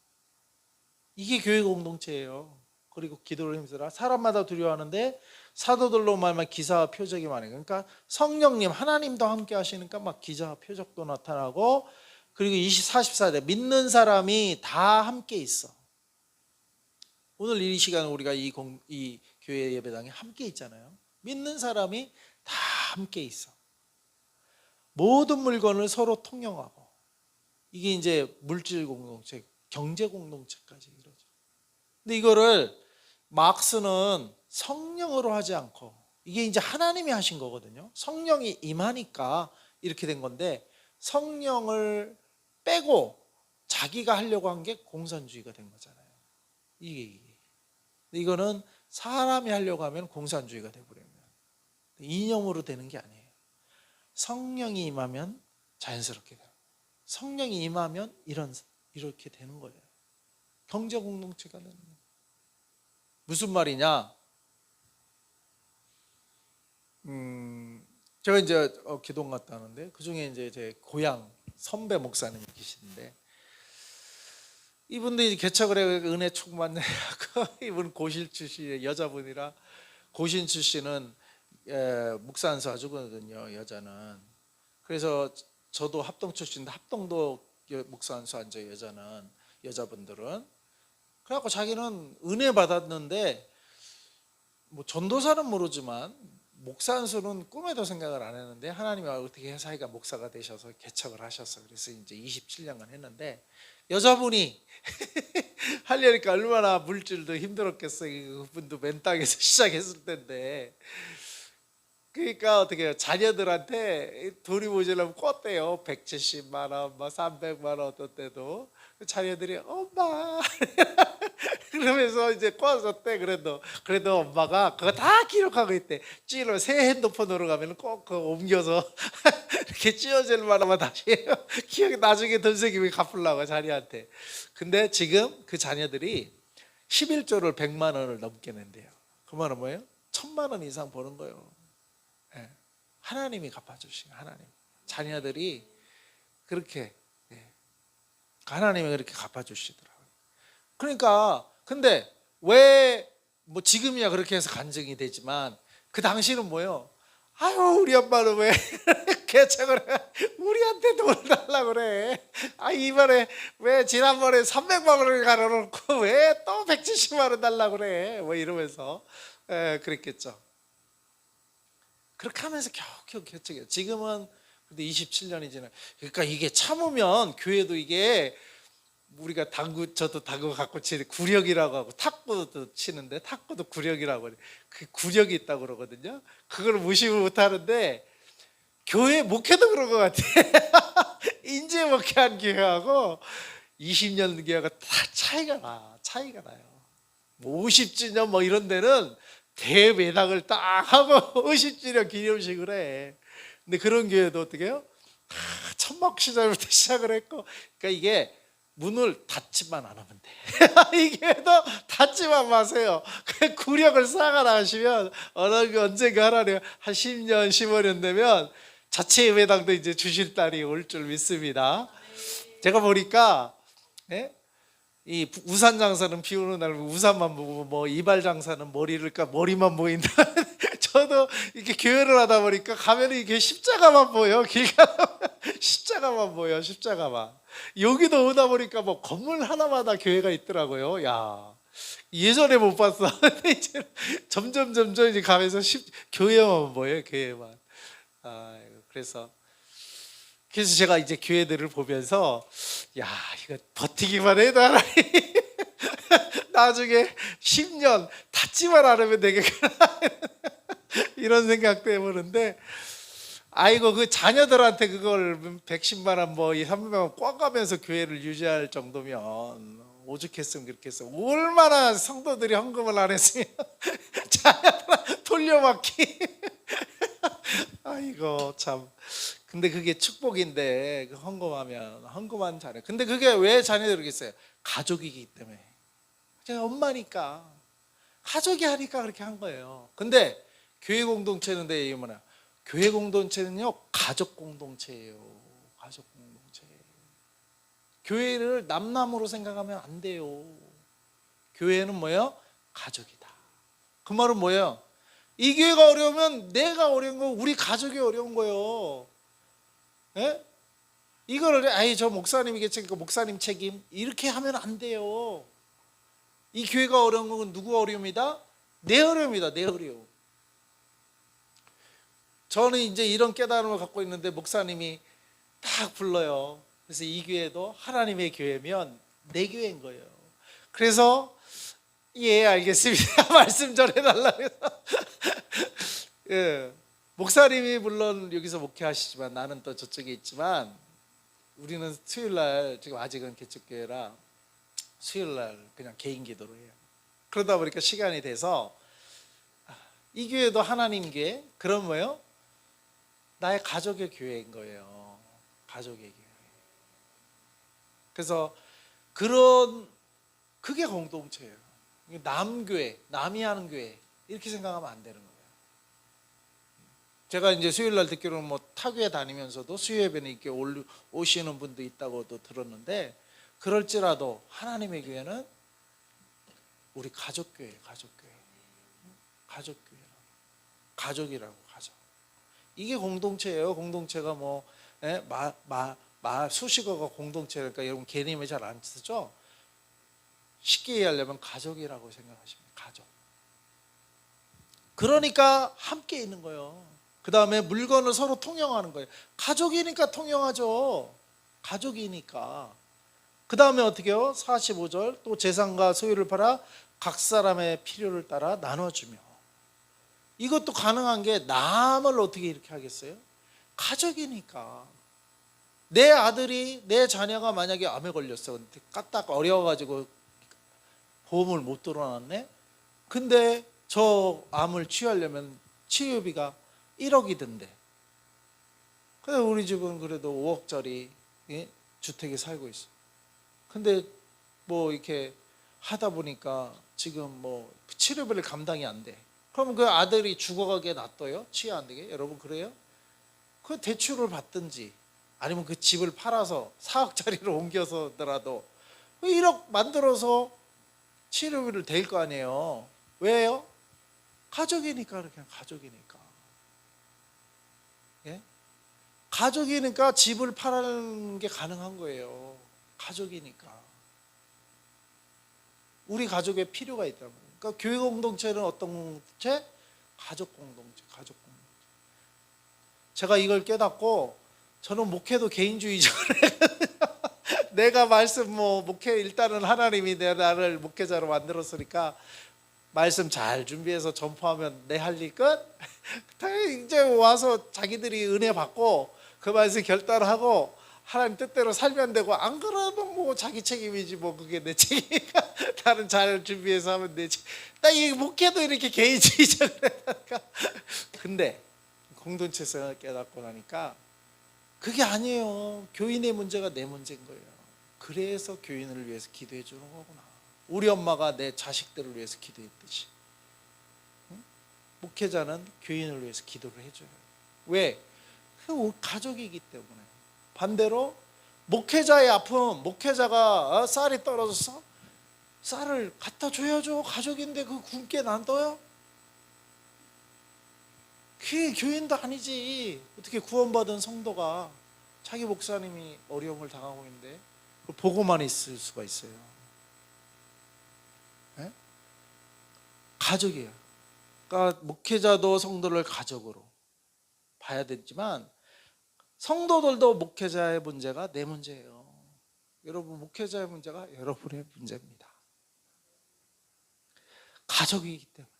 이게 교회 공동체예요. 그리고 기도를 힘쓰라. 사람마다 두려워하는데 사도들로 말하면 기사와 표적이 많아요. 그러니까 성령님 하나님도 함께 하시니까 막 기사와 표적도 나타나고 그리고 44대 믿는 사람이 다 함께 있어. 오늘 이 시간에 우리가 이 교회 예배당에 함께 있잖아요. 믿는 사람이 다 함께 있어. 모든 물건을 서로 통용하고 이게 이제 물질 공동체, 경제 공동체까지 이루어져. 근데 이거를 막스는 성령으로 하지 않고 이게 이제 하나님이 하신 거거든요. 성령이 임하니까 이렇게 된 건데 성령을 빼고 자기가 하려고 한 게 공산주의가 된 거잖아요. 이거는 사람이 하려고 하면 공산주의가 돼버립니다. 이념으로 되는 게 아니에요. 성령이 임하면 자연스럽게 돼요. 성령이 임하면 이렇게 되는 거예요. 경제 공동체가 되는 거예요. 무슨 말이냐? 제가 이제 기도원 갔다 하는데 그 중에 이제 제 고향 선배 목사님이 계시는데 이분도 개척을 해 은혜 충만하고 이분 고실 출신의 여자분이라 고신 출신은 묵사 안수 아주거든요. 여자는. 그래서 저도 합동 출신인데 합동도 묵사 안수 앉아요. 여자분들은. 그래갖고 자기는 은혜 받았는데 뭐 전도사는 모르지만 목사 안수는 꿈에도 생각을 안 했는데 하나님이 어떻게 해서 자기가 목사가 되셔서 개척을 하셔서 그래서 이제 27년간 했는데 여자분이 하려니까 얼마나 물질도 힘들었겠어요. 그분도 맨 땅에서 시작했을 텐데 그러니까 어떻게 해요? 자녀들한테 돈이 모자라면 꿨대요. 170만 원, 뭐 300만 원 어떤 때도 자녀들이 엄마 그러면서 이제 꿔줬대. 그래도 엄마가 그거 다 기록하고 있대. 찌러 새 핸드폰으로 가면 꼭 그거 옮겨서 이렇게 찌어질 만하면 다시 기억이 나중에 돈 생기면 갚으려고 자녀한테. 근데 지금 그 자녀들이 11조를 100만 원을 넘게 낸대요. 그 말은 뭐예요? 1000만 원 이상 버는 거예요. 네. 하나님이 갚아주신 하나님. 자녀들이 그렇게 하나님이 그렇게 갚아주시더라고요. 그러니까 근데 왜 뭐 지금이야 그렇게 해서 간증이 되지만 그 당시는 뭐예요? 아유 우리 엄마는 왜 개척을 해? 우리한테 돈을 달라고 그래. 아 이번에 왜 지난번에 300만 원을 갈아놓고 왜 또 170만 원 달라고 그래? 뭐 이러면서 그랬겠죠. 그렇게 하면서 겨우겨우 개척해요. 지금은 근데 27년이 지나. 그러니까 이게 참으면 교회도 이게 우리가 당구, 저도 당구 갖고 치는 구력이라고 하고 탁구도 치는데 탁구도 구력이라고 해요. 그 구력이 있다고 그러거든요. 그걸 무시를 못 하는데 교회 목회도 그런 것 같아. 인재 목회한 교회하고 20년 교회가 다 차이가 나요. 뭐 50주년 뭐 이런 데는 대매당을 딱 하고 50주년 기념식을 해. 근데 그런 교회도 어떻게 해요? 천막 시절부터 시작을 했고, 그러니까 이게 문을 닫지만 안 하면 돼. 이 교회도 닫지만 마세요. 그 구력을 쌓아 나가시면 언젠가 하나님 한 10년 15년 되면 자체 예배당도 이제 주실 날이 올 줄 믿습니다. 제가 보니까 이 우산 장사는 비 오는 날 우산만 보고 뭐 이발 장사는 머리만 보인다. 저도 이렇게 교회를 하다 보니까 가면 이게 십자가만 보여. 길 가면 십자가만 보여. 십자가만. 여기도 오다 보니까 뭐 건물 하나마다 교회가 있더라고요. 야, 예전에 못 봤어. 근데 이제 점점 이제 가면서 교회만 보여요. 교회만. 그래서 제가 이제 교회들을 보면서 야, 이거 버티기만 해도 하나님 나중에 10년 닫지만 않으면 되겠구나 이런 생각도 해보는데, 아이고 그 자녀들한테 그걸 110만 원 뭐 300만 원 꿔가면서 교회를 유지할 정도면 오죽했으면 그렇게 했어. 얼마나 성도들이 헌금을 안 했으면 자녀들 돌려막기. 아이고 참. 근데 그게 축복인데 헌금하면 헌금한 자녀. 근데 그게 왜 자녀들이 그러겠어요? 가족이기 때문에. 제가 엄마니까 가족이 하니까 그렇게 한 거예요. 근데 교회 공동체는 이 뭐냐? 교회 공동체는요 가족 공동체예요. 가족 공동체. 교회를 남남으로 생각하면 안 돼요. 교회는 뭐예요? 가족이다. 그 말은 뭐예요? 이 교회가 어려우면 내가 어려운 거, 우리 가족이 어려운 거예요. 예? 이거를 저 목사님이겠지, 목사님 책임 이렇게 하면 안 돼요. 이 교회가 어려운 건 누구 어려움이다? 내 어려움이다. 내 어려움. 저는 이제 이런 깨달음을 갖고 있는데 목사님이 딱 불러요. 그래서 이 교회도 하나님의 교회면 내 교회인 거예요. 그래서 예 알겠습니다. 말씀 전해달라고 해서 예, 목사님이 물론 여기서 목회하시지만 나는 또 저쪽에 있지만 우리는 수요일날 지금 아직은 개척교회라 수요일날 그냥 개인 기도로 해요. 그러다 보니까 시간이 돼서 이 교회도 하나님 교회, 그럼 뭐예요? 나의 가족의 교회인 거예요. 가족의 교회. 그래서 그게 공동체예요. 남교회, 남이 하는 교회 이렇게 생각하면 안 되는 거예요. 제가 이제 수요일날 듣기로는 뭐 타교회 다니면서도 수요예배는 이렇게 오시는 분도 있다고도 들었는데, 그럴지라도 하나님의 교회는 우리 가족교회, 가족이라고 가족. 이게 공동체예요. 공동체가 뭐 수식어가 공동체니까 여러분 개념이 잘 안 쓰죠. 쉽게 이해하려면 가족이라고 생각하시면 가족. 그러니까 함께 있는 거예요. 그 다음에 물건을 서로 통용하는 거예요. 가족이니까 통용하죠. 가족이니까. 그 다음에 어떻게 해요? 45절 또 재산과 소유를 팔아 각 사람의 필요를 따라 나눠주며. 이것도 가능한 게 남을 어떻게 이렇게 하겠어요? 가족이니까. 내 아들이, 내 자녀가 만약에 암에 걸렸어. 까딱 어려워가지고 보험을 못 들어놨네. 근데 저 암을 치유하려면 치료비가 1억이던데. 근데 우리 집은 그래도 5억짜리 주택에 살고 있어. 근데 뭐 이렇게 하다 보니까 지금 뭐 치료비를 감당이 안 돼. 그럼 그 아들이 죽어가게 놔둬요? 치유 안 되게? 여러분 그래요? 그 대출을 받든지 아니면 그 집을 팔아서 4억짜리로 옮겨서더라도 1억 만들어서 치료비를 댈 거 아니에요. 왜요? 가족이니까. 그렇게 가족이니까. 예? 가족이니까 집을 팔는 게 가능한 거예요. 가족이니까. 우리 가족에 필요가 있다는 거예요. 그러니까 교회 공동체는 어떤 공동체? 가족 공동체. 제가 이걸 깨닫고 저는 목회도 개인주의적으로 내가 말씀 목회 일단은 하나님이 나를 목회자로 만들었으니까 말씀 잘 준비해서 전파하면 내 할 일 끝. 이제 와서 자기들이 은혜 받고 그 말씀 결단하고 하나님 뜻대로 살면 되고, 안 그러면 자기 책임이지 그게 내 책임이니까 나는 잘 준비해서 하면 되지. 나 이 목회도 이렇게 개인주의적으로 해다가 근데 공동체성을 깨닫고 나니까 그게 아니에요. 교인의 문제가 내 문제인 거예요. 그래서 교인을 위해서 기도해 주는 거구나. 우리 엄마가 내 자식들을 위해서 기도했듯이 목회자는 교인을 위해서 기도를 해줘요. 왜? 그 가족이기 때문에. 반대로 목회자의 아픔, 목회자가 쌀이 떨어져서 쌀을 갖다 줘야죠. 가족인데 그 굶게 놔둬요? 그게 교인도 아니지. 어떻게 구원받은 성도가 자기 목사님이 어려움을 당하고 있는데 보고만 있을 수가 있어요. 네? 가족이에요. 그러니까 목회자도 성도를 가족으로 봐야 되지만 성도들도 목회자의 문제가 내 문제예요. 여러분, 목회자의 문제가 여러분의 문제입니다. 가족이기 때문에.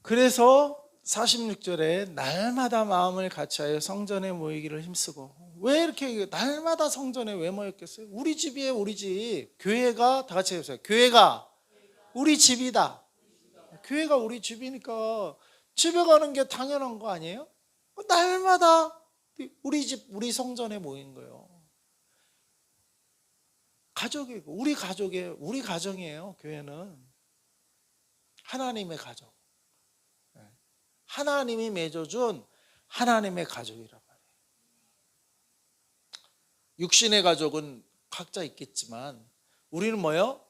그래서 46절에 날마다 마음을 같이하여 성전에 모이기를 힘쓰고. 왜 이렇게 날마다 성전에 왜 모였겠어요? 우리 집이에요. 우리 집. 교회가, 다 같이 해보세요. 교회가 우리 집이다. 교회가 우리 집이니까 집에 가는 게 당연한 거 아니에요? 날마다 우리 집, 우리 성전에 모인 거예요. 가족이고, 우리 가족이에요. 우리 가정이에요. 교회는 하나님의 가족, 하나님이 맺어준 하나님의 가족이란 말이에요. 육신의 가족은 각자 있겠지만 우리는 뭐예요?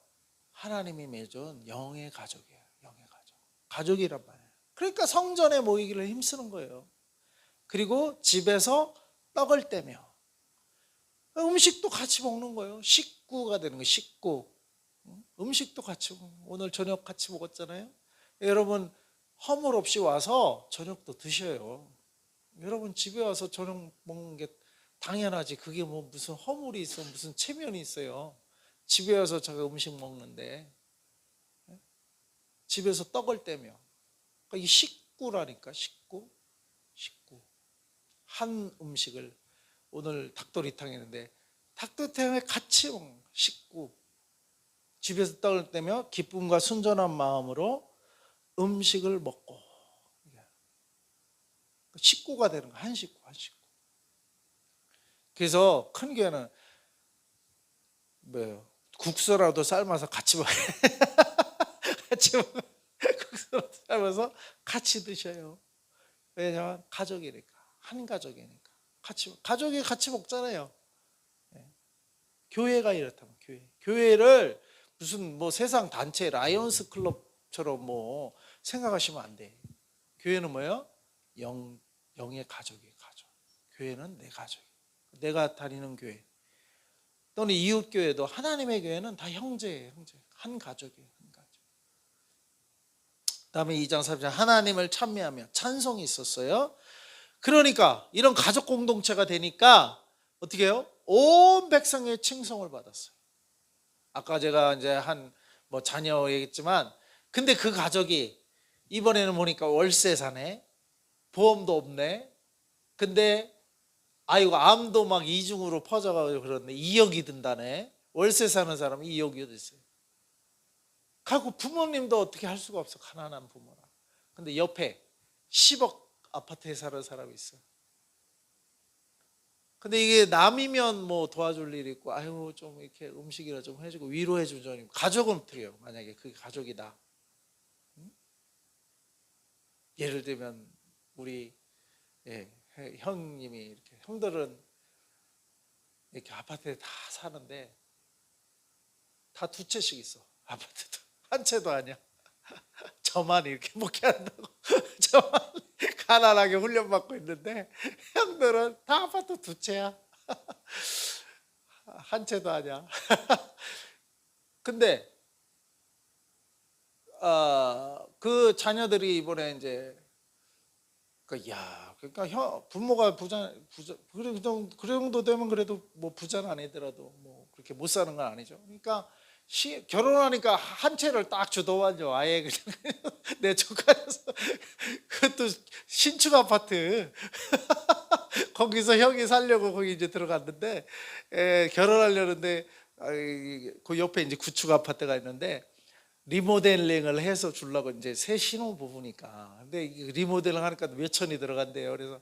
하나님이 맺은 영의 가족이에요. 영의 가족, 가족이란 말이에요. 그러니까 성전에 모이기를 힘쓰는 거예요. 그리고 집에서 떡을 떼며 음식도 같이 먹는 거예요. 식구가 되는 거예요. 식구. 음식도 같이 먹는 거예요. 오늘 저녁 같이 먹었잖아요. 여러분, 허물 없이 와서 저녁도 드셔요. 여러분, 집에 와서 저녁 먹는 게 당연하지. 그게 무슨 허물이 있어, 무슨 체면이 있어요. 집에 와서 제가 음식 먹는데 집에서 떡을 떼며. 그러니까 이 식구라니까. 식구. 한 음식을, 오늘 닭도리탕 했는데 닭도리탕에 같이 먹는 식구. 집에서 떡을 떼며 기쁨과 순전한 마음으로 음식을 먹고. 식구가 되는 거야. 한 식구. 그래서 큰 교회는 뭐예요? 국수라도 삶아서 같이 먹어요. 같이 먹어요. 국수라도 삶아서 같이 드셔요. 왜냐하면 가족이니까. 한 가족이니까. 가족이 같이 먹잖아요. 교회가 이렇다면, 교회를 무슨 세상 단체 라이온스 클럽처럼 생각하시면 안 돼. 교회는 뭐예요? 영의 가족이에요. 가족. 교회는 내 가족. 내가 다니는 교회 또는 이웃 교회도, 하나님의 교회는 다 형제예요. 한 가족이에요. 한 가족. 다음에 2장 3절, 하나님을 찬미하며 찬송이 있었어요. 그러니까 이런 가족 공동체가 되니까 어떻게 해요? 온 백성의 칭송을 받았어요. 아까 제가 이제 자녀 얘기했지만, 근데 그 가족이 이번에는 보니까 월세 사네, 보험도 없네, 근데 아이고 암도 막 이중으로 퍼져가지고 그러네. 2억이 든다네. 월세 사는 사람이 2억이 됐어요. 가고 부모님도 어떻게 할 수가 없어. 가난한 부모라. 근데 옆에 10억 아파트에 사는 사람이 있어요. 근데 이게 남이면 도와줄 일이 있고, 아유 좀 이렇게 음식이라 좀 해주고 위로해 주죠. 가족은 어떻게 해요? 만약에 그게 가족이다. 예를 들면 우리 형님이, 이렇게 형들은 이렇게 아파트에 다 사는데 다 두 채씩 있어. 아파트도 한 채도 아니야. 저만 이렇게 목회한다고 저만 가난하게 훈련받고 있는데, 형들은 다 아파트 두 채야. 한 채도 아니야. 근데 그 자녀들이 이번에 이제 그러니까 부모가 부자 그 정도 되면 그래도 뭐 부자는 아니더라도 뭐 그렇게 못 사는 건 아니죠. 그러니까 결혼하니까 한 채를 딱 주더만요. 아예 그냥 내 조카여서 그것도 신축 아파트 거기서 형이 살려고 거기 이제 들어갔는데 결혼하려는데 그 옆에 이제 구축 아파트가 있는데 리모델링을 해서 주려고 이제 새 신혼 부부니까. 근데 리모델링 하니까 몇 천이 들어간대요. 그래서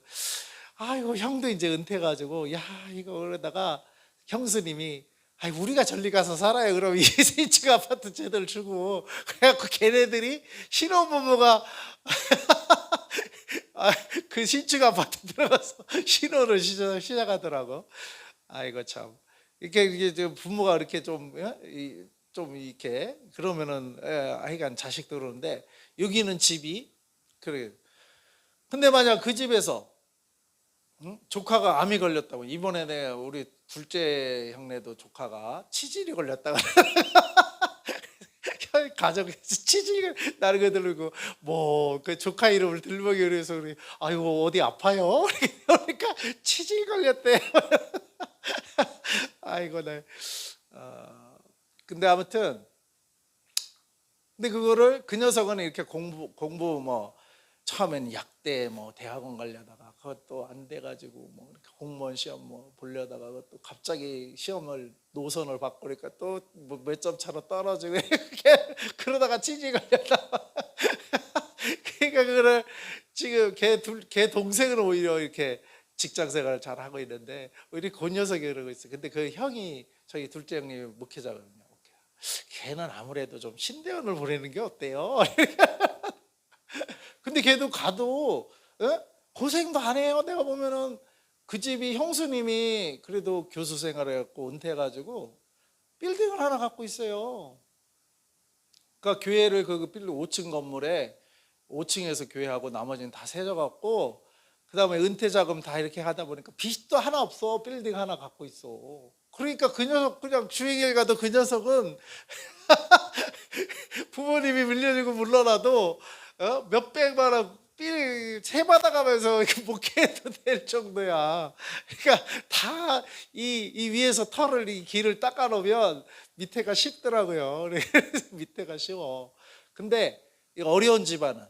아이고 형도 이제 은퇴가지고 야 이거 그러다가 형수님이 아이 우리가 저리 가서 살아요. 그럼 이 신축 아파트 제대로 주고 그래갖고 걔네들이 신혼 부부가 그 신축 아파트 들어가서 신혼을 시작하더라고. 아이고 참 이게 부모가 이렇게 좀 이렇게 그러면은 하여간 자식도 그러는데 여기는 집이 그래. 근데 만약 그 집에서 조카가 암이 걸렸다고 이번에 내가 우리 둘째 형네도 조카가 치질이 걸렸다가 가족에서 치질 나는 거 들고 뭐 그 조카 이름을 들먹이 그래서 우리 아이고 어디 아파요? 그러니까 치질 걸렸대. 아이고 네. 근데 아무튼 근데 그거를 그 녀석은 이렇게 공부 뭐 처음엔 약대 뭐 대학원 가려다가 그것도 안 돼가지고 뭐 공무원 시험 뭐 보려다가 그것도 갑자기 시험을 노선을 바꾸니까 또 뭐 몇 점 차로 떨어지고 그러다가 치질 걸렸다. 그러니까 그거를 지금 걔 동생은 오히려 이렇게 직장 생활을 잘 하고 있는데 우리 그 녀석이 그러고 있어. 근데 그 형이 저희 둘째 형님이 목회자거든요. 걔는 아무래도 좀 신대원을 보내는 게 어때요? 근데 걔도 가도 고생도 안 해요. 내가 보면은 그 집이 형수님이 그래도 교수 생활을 했고 은퇴해가지고 빌딩을 하나 갖고 있어요. 그러니까 교회를 그 빌딩 5층 건물에 5층에서 교회하고 나머지는 다 세져갖고 그 다음에 은퇴 자금 다 이렇게 하다 보니까 빚도 하나 없어. 빌딩 하나 갖고 있어. 그러니까 그 녀석 그냥 주행일 가도 그 녀석은 부모님이 물려주고 물러나도 몇백만 원 빌세 받아가면서 목회해도 될 정도야. 그러니까 다 이 위에서 털을 이 길을 닦아 놓으면 밑에가 쉽더라고요. 그래서 밑에가 쉬워. 근데 어려운 집안은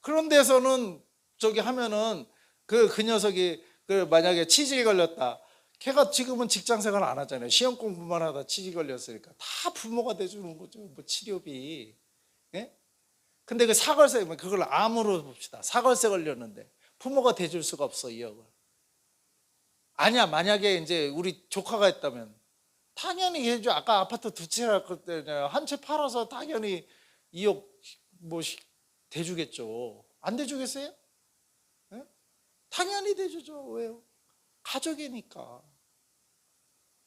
그런 데서는 저기 하면은 그 녀석이 만약에 치질 걸렸다. 걔가 지금은 직장 생활 안 하잖아요. 시험 공부만 하다 치질 걸렸으니까 다 부모가 대주는 거죠. 뭐 치료비. 예? 근데 그 사골세 그걸 암으로 봅시다. 사골세 걸렸는데 부모가 대줄 수가 없어 2억을. 아니야 만약에 이제 우리 조카가 했다면 당연히 해줘. 아까 아파트 두 채 할 때 한 채 팔아서 당연히 2억 뭐 대주겠죠. 안 대주겠어요? 예? 당연히 대주죠. 왜요? 가족이니까.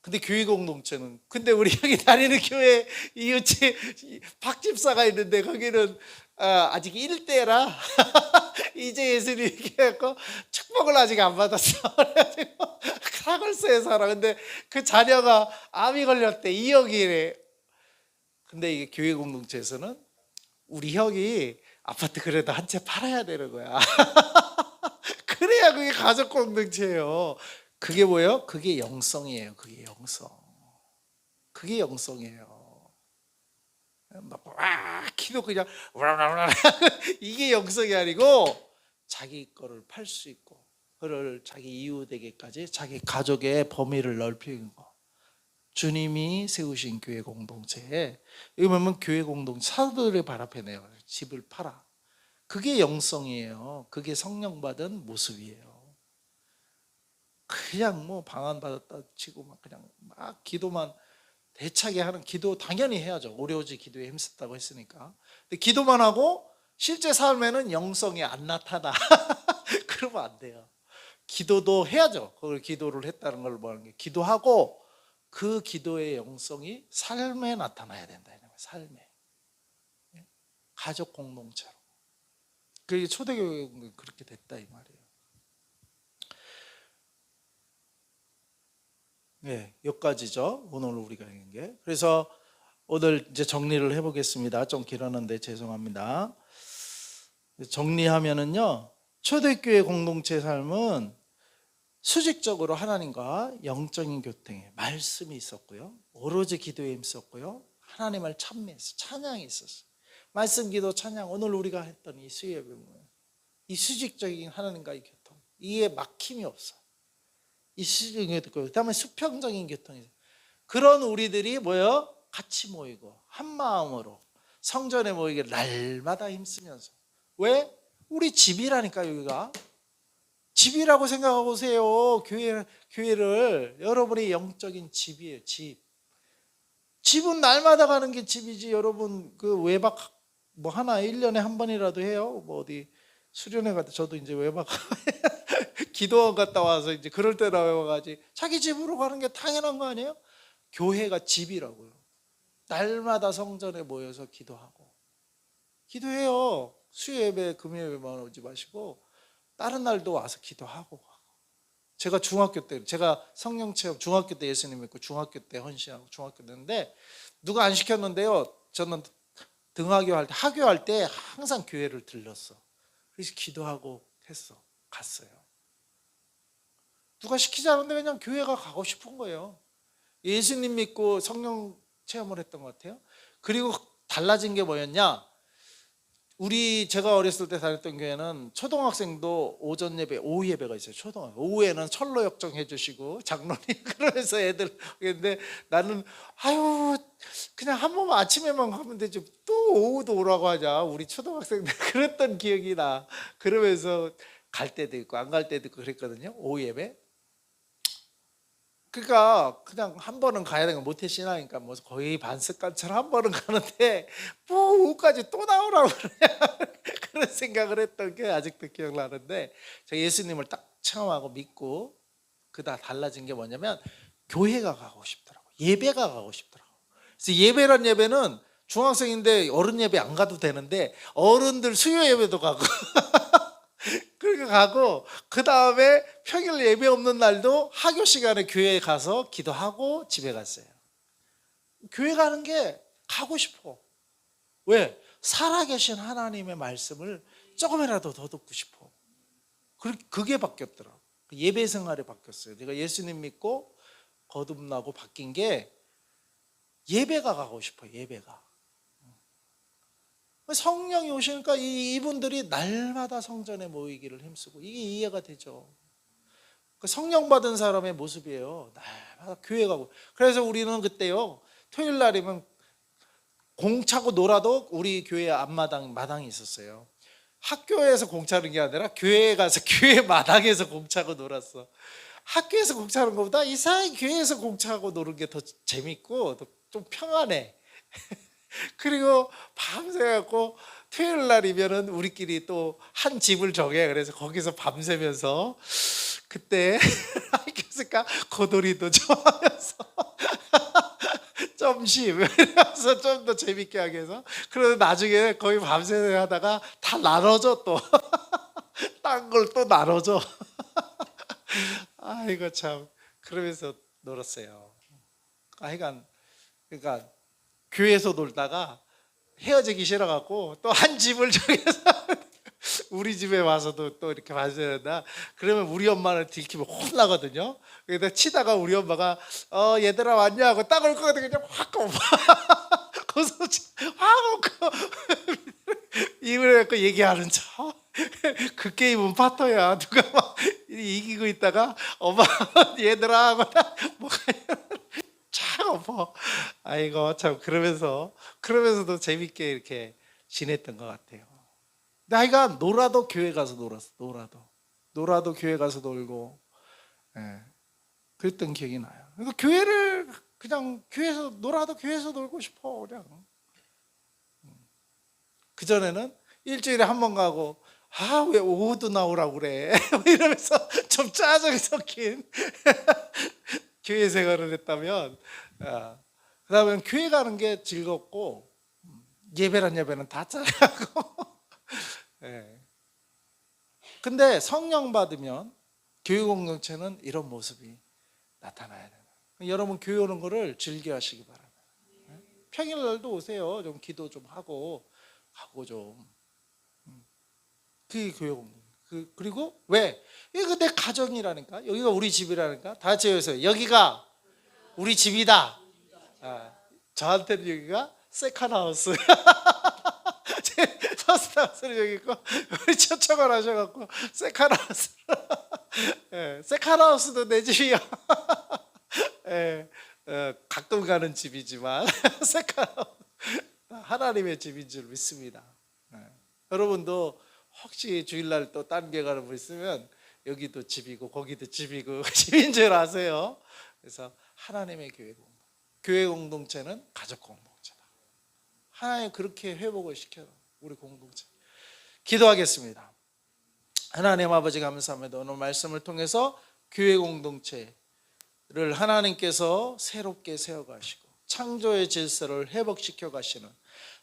근데 교회 공동체는 근데 우리 형이 다니는 교회 이웃집 박집사가 있는데 거기는 아직 1대라 이제 예수님 얘기했고 축복을 아직 안 받았어. 그래가지고 사골세에 살아. 근데 그 자녀가 암이 걸렸대. 2억이래. 근데 이게 교회 공동체에서는 우리 형이 아파트 그래도 한 채 팔아야 되는 거야. 그래야 그게 가족 공동체예요. 그게 뭐예요? 그게 영성이에요. 그게 영성. 그게 영성이에요. 막 키도 그냥 이게 영성이 아니고 자기 거를 팔 수 있고 그를 자기 이웃에게까지 자기 가족의 범위를 넓히는 거. 주님이 세우신 교회 공동체에 여기 보면 교회 공동체 사도들의 발 앞에 내요. 집을 팔아. 그게 영성이에요. 그게 성령 받은 모습이에요. 그냥 뭐 방안 받았다 치고 막 그냥 막 기도만 대차게 하는 기도 당연히 해야죠. 오로지 기도에 힘썼다고 했으니까. 근데 기도만 하고 실제 삶에는 영성이 안 나타나. 그러면 안 돼요. 기도도 해야죠. 그걸 기도를 했다는 걸 뭐하는 게 기도하고 그 기도의 영성이 삶에 나타나야 된다. 삶에 가족 공동체로. 그게 초대교회는 그렇게 됐다 이 말이에요. 네, 여기까지죠. 오늘 우리가 하는 게. 그래서 오늘 이제 정리를 해보겠습니다. 좀 길었는데 죄송합니다. 정리하면은요, 초대교회 공동체 삶은 수직적으로 하나님과 영적인 교통에 말씀이 있었고요, 오로지 기도에 힘썼고요, 하나님을 찬미했어, 찬양이 있었어요. 말씀, 기도, 찬양, 오늘 우리가 했던 이 수예배, 이 수직적인 하나님과의 교통, 이에 막힘이 없어. 이 수직적인 교통, 그다음에 수평적인 교통이, 그런 우리들이 뭐요? 같이 모이고 한 마음으로 성전에 모이게 날마다 힘쓰면서. 왜? 우리 집이라니까. 여기가 집이라고 생각하고 오세요. 교회를 여러분의 영적인 집이에요. 집은 날마다 가는 게 집이지. 여러분 그 외박 뭐 하나 1년에 한 번이라도 해요. 뭐 어디 수련회 갔다, 저도 이제 외박 기도원 갔다 와서 이제 그럴 때나 외박하지. 자기 집으로 가는 게 당연한 거 아니에요? 교회가 집이라고요. 날마다 성전에 모여서 기도해요. 수요예배, 금요예배만 오지 마시고 다른 날도 와서 기도하고. 제가 중학교 때, 제가 성령체험 중학교 때 예수님 믿고 중학교 때 헌신하고 중학교 때인데 누가 안 시켰는데요, 저는 등하교할 때, 하교할 때 항상 교회를 들렀어. 그래서 기도하고 했어. 갔어요. 누가 시키지 않았는데 그냥 교회가 가고 싶은 거예요. 예수님 믿고 성령 체험을 했던 것 같아요. 그리고 달라진 게 뭐였냐, 제가 어렸을 때 다녔던 교회는 초등학생도 오전 예배, 오후 예배가 있어요. 오후에는 철로 역정해 주시고 장로님 그러면서 애들. 근데 나는 그냥 한 번 아침에만 가면 되지, 또 오후도 오라고 하자 우리 초등학생들 그랬던 기억이 나. 그러면서 갈 때도 있고 안 갈 때도 있고 그랬거든요, 오후 예배. 그러니까 그냥 한 번은 가야 되는 거, 모태 신앙이니까 뭐 거의 반습관처럼 한 번은 가는데 뭐 오후까지 또 나오라고 그러냐 그런 생각을 했던 게 아직도 기억나는데, 제가 예수님을 딱 체험하고 믿고 그다 달라진 게 뭐냐면 교회가 가고 싶더라고, 예배가 가고 싶더라고. 그래서 예배는 중학생인데 어른 예배 안 가도 되는데 어른들 수요 예배도 가고 그렇게 가고, 그 다음에 평일 예배 없는 날도 하교 시간에 교회에 가서 기도하고 집에 갔어요. 교회 가는 게 가고 싶어. 왜? 살아계신 하나님의 말씀을 조금이라도 더 듣고 싶어. 그게 바뀌었더라고. 예배 생활이 바뀌었어요. 내가 예수님 믿고 거듭나고 바뀐 게 예배가 가고 싶어. 예배가. 성령이 오시니까 이분들이 날마다 성전에 모이기를 힘쓰고, 이게 이해가 되죠. 성령 받은 사람의 모습이에요. 날마다 교회 가고. 그래서 우리는 그때요, 토요일 날이면 공 차고 놀아도 우리 교회 마당이 있었어요. 학교에서 공 차는 게 아니라 교회에 가서 교회 마당에서 공 차고 놀았어. 학교에서 공 차는 것보다 이상하게 교회에서 공 차고 노는 게 더 재밌고 좀 평안해. 그리고 밤새갖고 토요일 날이면은 우리끼리 또 한 집을 정해. 그래서 거기서 밤새면서 그때 학교에서까 고돌이도 좋아하면서 점심 이러면서 좀 더 재밌게 하기 위해서. 그래서 나중에 거의 밤새 하다가 다 나눠줘 또. 딴 걸 또 나눠줘. 아이고 참, 그러면서 놀았어요. 하여간 그러니까 교회에서 놀다가 헤어지기 싫어갖고 또 한 집을 정해서 우리 집에 와서도 또 이렇게 봐줘야 된다. 그러면 우리 엄마는 들키면 혼나거든요. 그래서 치다가 우리 엄마가 얘들아 왔냐 하고 딱 올 거거든. 그냥 확 거기서 확 입을 갖고 얘기하는 척. 그 게임은 파토야. 누가 막 이기고 있다가 엄마 얘들아 하고 뭐가 참 엎어. 아이고 참, 그러면서도 재밌게 이렇게 지냈던 것 같아요. 나이가 놀아도 교회 가서 놀았어. 놀아도 교회 가서 놀고, 그랬던 기억이 나요. 그러니까 교회를 그냥 교회에서 놀아도 교회에서 놀고 싶어. 그냥 그 전에는 일주일에 한 번 가고, 왜 오후도 나오라고 그래 이러면서 좀 짜증이 섞인 교회 생활을 했다면, 그 다음에 교회 가는 게 즐겁고, 예배는 다 짜고. 근데 성령 받으면 교회 공동체는 이런 모습이 나타나야 돼요. 여러분 교회 오는 거를 즐겨 하시기 바랍니다. 평일날도 오세요. 좀 기도 좀 하고 좀. 그게 교회 공동. 그리고 왜? 이거 내 가정이라니까. 여기가 우리 집이라니까. 다 같이 여기서 여기가 우리 집이다. 저한테는 여기가 세컨하우스. 제 퍼스트하우스는 여기 있고 우리 초청을 하셔갖고 세컨하우스. 세컨하우스도 내 집이야. 가끔 가는 집이지만 세컨하우스 하나님의 집인 줄 믿습니다. 여러분도 혹시 주일날 또 딴 데 가는 분 있으면 여기도 집이고 거기도 집이고 집인 줄 아세요. 그래서 하나님의 교회 공동체는 가족 공동체다. 하나님 그렇게 회복을 시켜요. 우리 공동체. 기도하겠습니다. 하나님 아버지 감사합니다. 오늘 말씀을 통해서 교회 공동체를 하나님께서 새롭게 세워가시고 창조의 질서를 회복시켜 가시는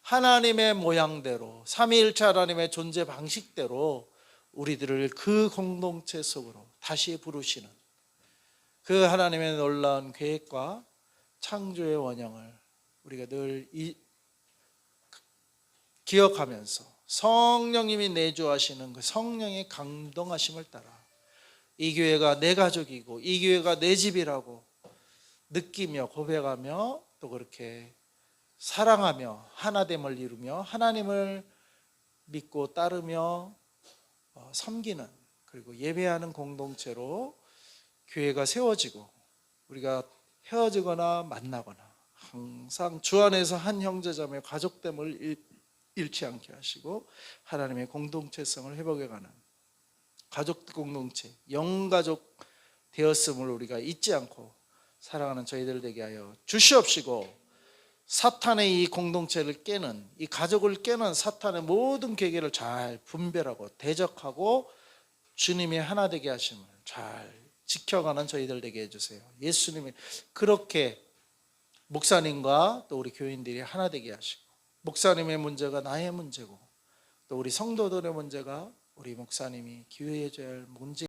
하나님의 모양대로 삼위일체 하나님의 존재 방식대로 우리들을 그 공동체 속으로 다시 부르시는 그 하나님의 놀라운 계획과 창조의 원형을 우리가 늘 기억하면서 성령님이 내주하시는 그 성령의 감동하심을 따라 이 교회가 내 가족이고 이 교회가 내 집이라고 느끼며 고백하며 또 그렇게 사랑하며 하나됨을 이루며 하나님을 믿고 따르며 섬기는 그리고 예배하는 공동체로 교회가 세워지고 우리가 헤어지거나 만나거나 항상 주 안에서 한 형제자매 가족됨을 잃지 않게 하시고 하나님의 공동체성을 회복해가는 가족 공동체 영가족 되었음을 우리가 잊지 않고 사랑하는 저희들 되게 하여 주시옵시고 사탄의 이 공동체를 깨는 이 가족을 깨는 사탄의 모든 계계를 잘 분별하고 대적하고 주님의 하나 되게 하심을 잘 지켜가는 저희들 되게 해주세요. 예수님이 그렇게 목사님과 또 우리 교인들이 하나 되게 하시고 목사님의 문제가 나의 문제고 또 우리 성도들의 문제가 우리 목사님이 기회해줘야 할 문제